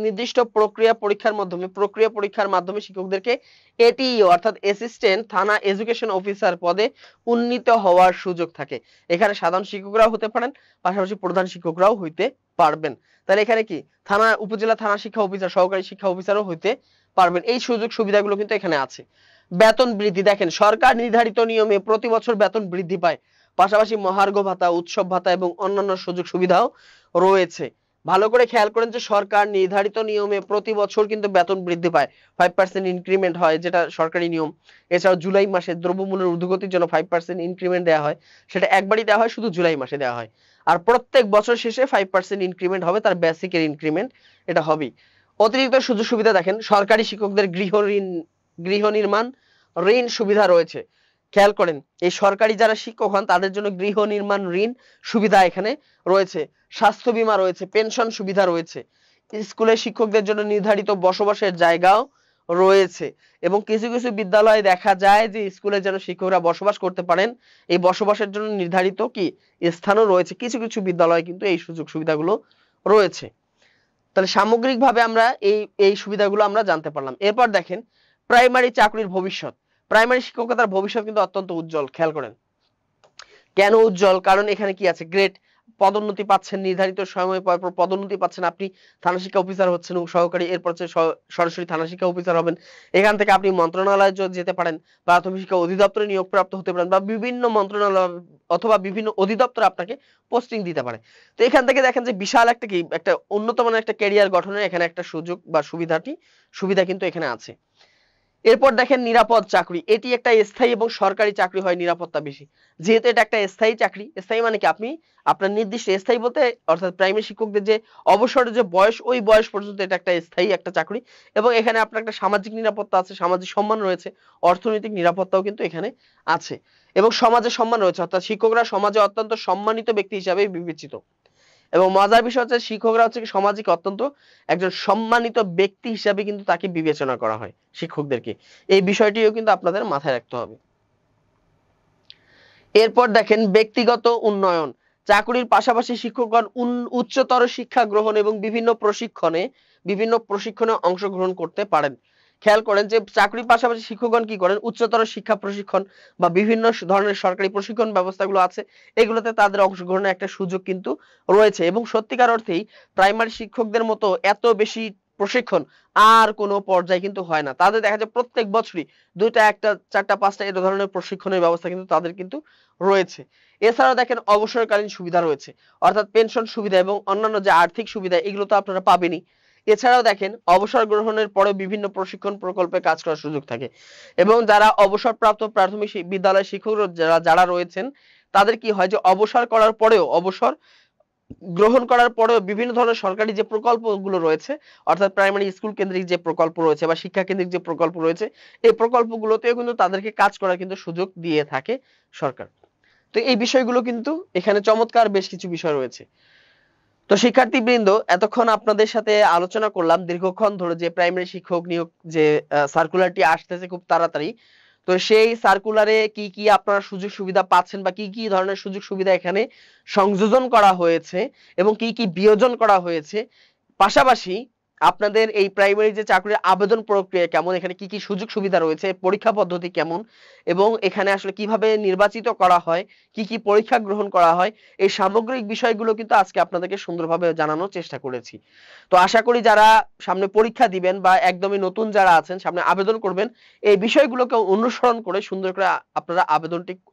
নির্দিষ্ট প্রক্রিয়া পরীক্ষার মাধ্যমে শিক্ষকদেরকে এটিইও অর্থাৎ অ্যাসিস্ট্যান্ট থানা এডুকেশন অফিসার পদে উন্নীত হওয়ার সুযোগ থাকে। এখানে সাধারণ শিক্ষকরাও হতে পারেন, পাশাপাশি প্রধান শিক্ষকরাও হইতে পারবেন। তাহলে এখানে কি থানা উপজেলা থানা শিক্ষা অফিসার সহকারী শিক্ষা অফিসারও হইতে পারবেন। এই সুযোগ সুবিধাগুলো কিন্তু এখানে আছে। বেতন বৃদ্ধি, দেখেন সরকার নির্ধারিত নিয়মে প্রতি বছর বেতন বৃদ্ধি পায়। পাশাপাশি মহার্ঘ ভাতা, উৎসব ভাতা এবং অন্যান্য সুযোগ সুবিধাও রয়েছে। ভালো করে খেয়াল করেন যে সরকার নির্ধারিত নিয়মে প্রতি বছর কিন্তু বেতন বৃদ্ধি পায়, 5% ইনক্রিমেন্ট হয় যেটা সরকারি নিয়ম। এছাড়াও জুলাই মাসে দ্রব্যমূল্যের ঊর্ধ্বগতির জন্য 5% ইনক্রিমেন্ট দেওয়া হয়, সেটা একবারই দেওয়া হয়, শুধু জুলাই মাসে দেওয়া হয়। আর প্রত্যেক বছর শেষে 5% ইনক্রিমেন্ট হবে, তার বেসিকের ইনক্রিমেন্ট এটা হবেই। অতিরিক্ত সুযোগ সুবিধা দেখেন সরকারি শিক্ষকদের গৃহ নির্মাণ ঋণ সুবিধা রয়েছে। খেয়াল করেন এই সরকারি যারা শিক্ষক হন তাদের জন্য গৃহ নির্মাণ ঋণ সুবিধা এখানে রয়েছে। স্বাস্থ্য বীমা রয়েছে, পেনশন সুবিধা রয়েছে। স্কুলে শিক্ষকদের জন্য নির্ধারিত বসবাসের জায়গাও রয়েছে। এবং কিছু কিছু বিদ্যালয়ে দেখা যায় যে স্কুলে যেন শিক্ষকরা বসবাস করতে পারেন, এই বসবাসের জন্য নির্ধারিত কি স্থানও রয়েছে। কিছু কিছু বিদ্যালয়ে কিন্তু এই সুযোগ সুবিধাগুলো রয়েছে। তাহলে সামগ্রিকভাবে আমরা এই সুবিধাগুলো আমরা জানতে পারলাম। এরপর দেখেন প্রাইমারি চাকরির ভবিষ্যৎ। প্রাইমারি শিক্ষকতার ভবিষ্যৎ কিন্তু অত্যন্ত উজ্জ্বল। খেয়াল করেন কেন উজ্জ্বল? কারণ এখানে কি আছে, গ্রেড, পদোন্নতি পাচ্ছেন, নির্ধারিত সময় পর পর পদোন্নতি পাচ্ছেন, আপনি থানা শিক্ষা অফিসার হচ্ছেন সহকারী, এরপর সরাসরি থানা শিক্ষা অফিসার হবেন, এখান থেকে আপনি মন্ত্রণালয়ে যেতে পারেন, প্রাথমিক শিক্ষা অধিদপ্তরে নিয়োগপ্রাপ্ত হতে পারেন, বা বিভিন্ন মন্ত্রণালয় অথবা বিভিন্ন অধিদপ্তর আপনাকে পোস্টিং দিতে পারে। তো এখান থেকে দেখেন যে বিশাল একটা কি একটা উন্নত মানের একটা ক্যারিয়ার গঠনের এখানে একটা সুযোগ বা সুবিধা কিন্তু এখানে আছে। এরপর দেখেন নিরাপদ চাকরি, এটি একটা স্থায়ী এবং সরকারি চাকরি হয় নিরাপত্তা বেশি। যেহেতু এটা একটা স্থায়ী চাকরি, স্থায়ী মানে কি আপনি আপনার নির্দিষ্ট, স্থায়ী বলতে অর্থাৎ প্রাইমারি শিক্ষকদের যে অবসরের যে বয়স, ওই বয়স পর্যন্ত এটা একটা স্থায়ী একটা চাকরি, এবং এখানে আপনার একটা সামাজিক নিরাপত্তা আছে, সামাজিক সম্মান রয়েছে, অর্থনৈতিক নিরাপত্তাও কিন্তু এখানে আছে, এবং সমাজে সম্মান রয়েছে, অর্থাৎ শিক্ষকরা সমাজে অত্যন্ত সম্মানিত ব্যক্তি হিসাবে বিবেচিত। এবং মজার বিষয় হচ্ছে শিক্ষকরা হচ্ছে সামাজিক অত্যন্ত একজন সম্মানিত ব্যক্তি হিসাবে কিন্তু তাকে বিবেচনা করা হয় শিক্ষকদেরকে, এই বিষয়টিও কিন্তু আপনাদের মাথায় রাখতে হবে। এরপর দেখেন ব্যক্তিগত উন্নয়ন, চাকরির পাশাপাশি শিক্ষকগণ উচ্চতর শিক্ষা গ্রহণ এবং বিভিন্ন প্রশিক্ষণে অংশগ্রহণ করতে পারেন। খেয়াল করেন যে চাকরির পাশাপাশি শিক্ষকগণ কি করেন, উচ্চতর শিক্ষা প্রশিক্ষণ বা বিভিন্ন ধরনের সরকারি প্রশিক্ষণ ব্যবস্থাগুলো আছে, এগুলোতে তাদের অংশগ্রহণের একটা সুযোগ কিন্তু রয়েছে। এবং সত্যিকার অর্থেই প্রাইমারি শিক্ষকদের মতো এত বেশি প্রশিক্ষণ আর কোনো পর্যায়ে কিন্তু হয় না। তাদের দেখা যায় প্রত্যেক বছরই 2টা, 1টা, 4টা, 5টা এই ধরনের প্রশিক্ষণের ব্যবস্থা কিন্তু তাদের কিন্তু রয়েছে। এছাড়াও দেখেন অবসরকালীন সুবিধা রয়েছে, অর্থাৎ পেনশন সুবিধা এবং অন্যান্য যে আর্থিক সুবিধা, এগুলো তো আপনারা পাবেনই। এছাড়াও দেখেন অবসর গ্রহণের পরে বিভিন্ন প্রশিক্ষণ প্রকল্পে কাজ করার সুযোগ থাকে, এবং যারা অবসরপ্রাপ্ত প্রাথমিক বিদ্যালয়ের শিক্ষক যারা রয়েছেন, তাদের কি হয় যে অবসর গ্রহণ করার পরেও বিভিন্ন ধরনের সরকারি যে প্রকল্পগুলো রয়েছে, অর্থাৎ প্রাইমারি স্কুল কেন্দ্রিক যে প্রকল্প রয়েছে বা শিক্ষা কেন্দ্রিক যে প্রকল্প রয়েছে, এই প্রকল্পগুলোতেও কিন্তু তাদেরকে কাজ করার কিন্তু সুযোগ দিয়ে থাকে সরকার। তো এই বিষয়গুলো কিন্তু এখানে চমৎকার বেশ কিছু বিষয় রয়েছে। তো শিক্ষার্থীবৃন্দ, এতক্ষণ আপনাদের সাথে আলোচনা করলাম দীর্ঘক্ষণ ধরে যে প্রাইমারি শিক্ষক নিয়োগ যে সার্কুলারটি আসতেছে খুব তাড়াতাড়ি, তো সেই সার্কুলারে কি কি আপনারা সুযোগ সুবিধা পাচ্ছেন বা কি কি ধরনের সুযোগ সুবিধা এখানে সংযোজন করা হয়েছে এবং কি কি বিয়োজন করা হয়েছে, পাশাপাশি আপনাদের এই প্রাইমারি যে চাকরির আবেদন প্রক্রিয়া কেমন, এখানে কি কি সুযোগ সুবিধা রয়েছে, পরীক্ষা পদ্ধতি কেমন, এবং এখানে আসলে কিভাবে নির্বাচিত করা হয়, কি কি পরীক্ষা গ্রহণ করা হয়, এই সামগ্রিক বিষয়গুলো কিন্তু আজকে আপনাদেরকে সুন্দরভাবে জানানোর চেষ্টা করেছি। তো আশা করি যারা সামনে পরীক্ষা দিবেন বা একদমই নতুন যারা আছেন সামনে আবেদন করবেন, এই বিষয়গুলোকে অনুসরণ করে সুন্দর করে আপনারা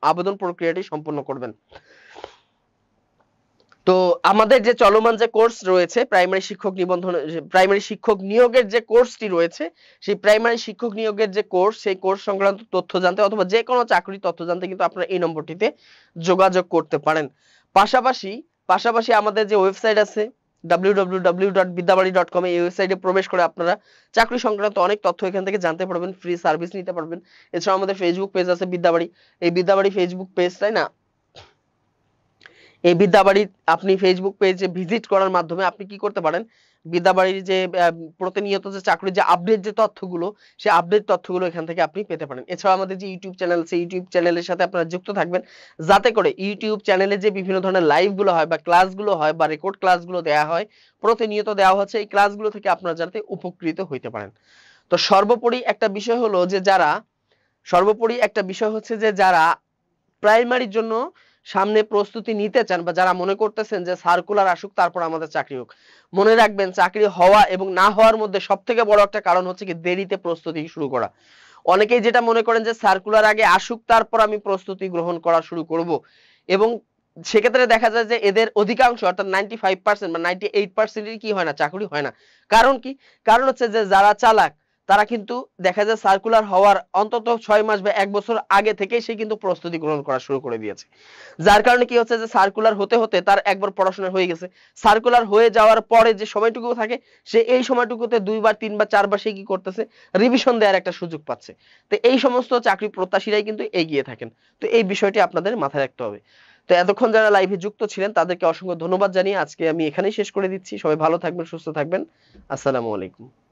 আবেদন প্রক্রিয়াটি সম্পন্ন করবেন। তো আমাদের যে চলমান যে কোর্স রয়েছে প্রাইমারি শিক্ষক নিয়োগের যে কোর্সটি রয়েছে, সেই প্রাইমারি শিক্ষক নিয়োগের যে কোর্স, সেই কোর্স সংক্রান্ত তথ্য জানতে অথবা যে কোনো চাকরির তথ্য জানতে কিন্তু আপনারা এই নম্বরটিতে যোগাযোগ করতে পারেন। পাশাপাশি আমাদের যে ওয়েবসাইট আছে www.বিদ্যাবাড়ি.com, এই ওয়েবসাইটে প্রবেশ করে আপনারা চাকরি সংক্রান্ত অনেক তথ্য এখান থেকে জানতে পারবেন, ফ্রি সার্ভিস নিতে পারবেন। এছাড়াও আমাদের ফেসবুক পেজ আছে বিদ্যাবাড়ি, এই বিদ্যাবাড়ি ফেসবুক পেজ, তাই না, এই বিদ্যাবাড়ি আপনি ফেসবুক পেজে ভিজিট করার মাধ্যমে আপনি কি করতে পারেন, বিদ্যাবাড়ির যে প্রতিনিয়ত যে চাকরির যে আপডেট যে তথ্যগুলো, সেই আপডেট তথ্যগুলো এখান থেকে আপনি পেতে পারেন। এছাড়াও আমাদের যে ইউটিউব চ্যানেল আছে, ইউটিউব চ্যানেলের সাথে আপনারা যুক্ত থাকবেন, যাতে করে ইউটিউব চ্যানেলে যে বিভিন্ন ধরনের লাইভগুলো হয় বা ক্লাসগুলো হয় বা রেকর্ড ক্লাসগুলো দেওয়া হয়, প্রতিনিয়ত দেওয়া হচ্ছে, এই ক্লাসগুলো থেকে আপনারা যাতে উপকৃত হইতে পারেন। তো সর্বোপরি একটা বিষয় হচ্ছে যে যারা প্রাইমারির জন্য সামনে প্রস্তুতি নিতে চান বা যারা মনে করতেছেন যে সার্কুলার আসুক তারপর আমাদের চাকরি হোক, মনে রাখবেন চাকরি হওয়া এবং না হওয়ার মধ্যে সবথেকে বড় একটা কারণ হচ্ছে কি দেরিতে প্রস্তুতি শুরু করা। অনেকেই যেটা মনে করেন যে সার্কুলার আগে আসুক তারপর আমি প্রস্তুতি গ্রহণ করা শুরু করব, এবং সেক্ষেত্রে দেখা যায় যে এদের অধিকাংশ অর্থাৎ 95% বা 98% কি হয় না, চাকরি হয় না। কারণ কি? কারণ হচ্ছে যে যারা চালাক তারা কিন্তু দেখা যায় সার্কুলার হওয়ার অন্তত 6 মাস বা 1 বছর আগে থেকেই সে কিন্তু প্রস্তুতি গ্রহণ করা শুরু করে দিয়েছে, যার কারণে কি হচ্ছে যে সার্কুলার হতে হতে তার একবার পড়াশোনা হয়ে গেছে, সার্কুলার হয়ে যাওয়ার পরে যে সময়টুকু থাকে সে এই সময়টুকুতে 2বার 3বার 4বার সে কি করতেছে, রিভিশন দেওয়ার একটা সুযোগ পাচ্ছে। তো এই সমস্ত চাকরি প্রত্যাশীরাই কিন্তু এগিয়ে থাকেন। তো এই বিষয়টি আপনাদের মাথায় রাখতে হবে। তো এতক্ষণ যারা লাইভে যুক্ত ছিলেন তাদেরকে অসংখ্য ধন্যবাদ জানিয়ে আজকে আমি এখানেই শেষ করে দিচ্ছি। সবাই ভালো থাকবেন, সুস্থ থাকবেন। আসসালামু আলাইকুম।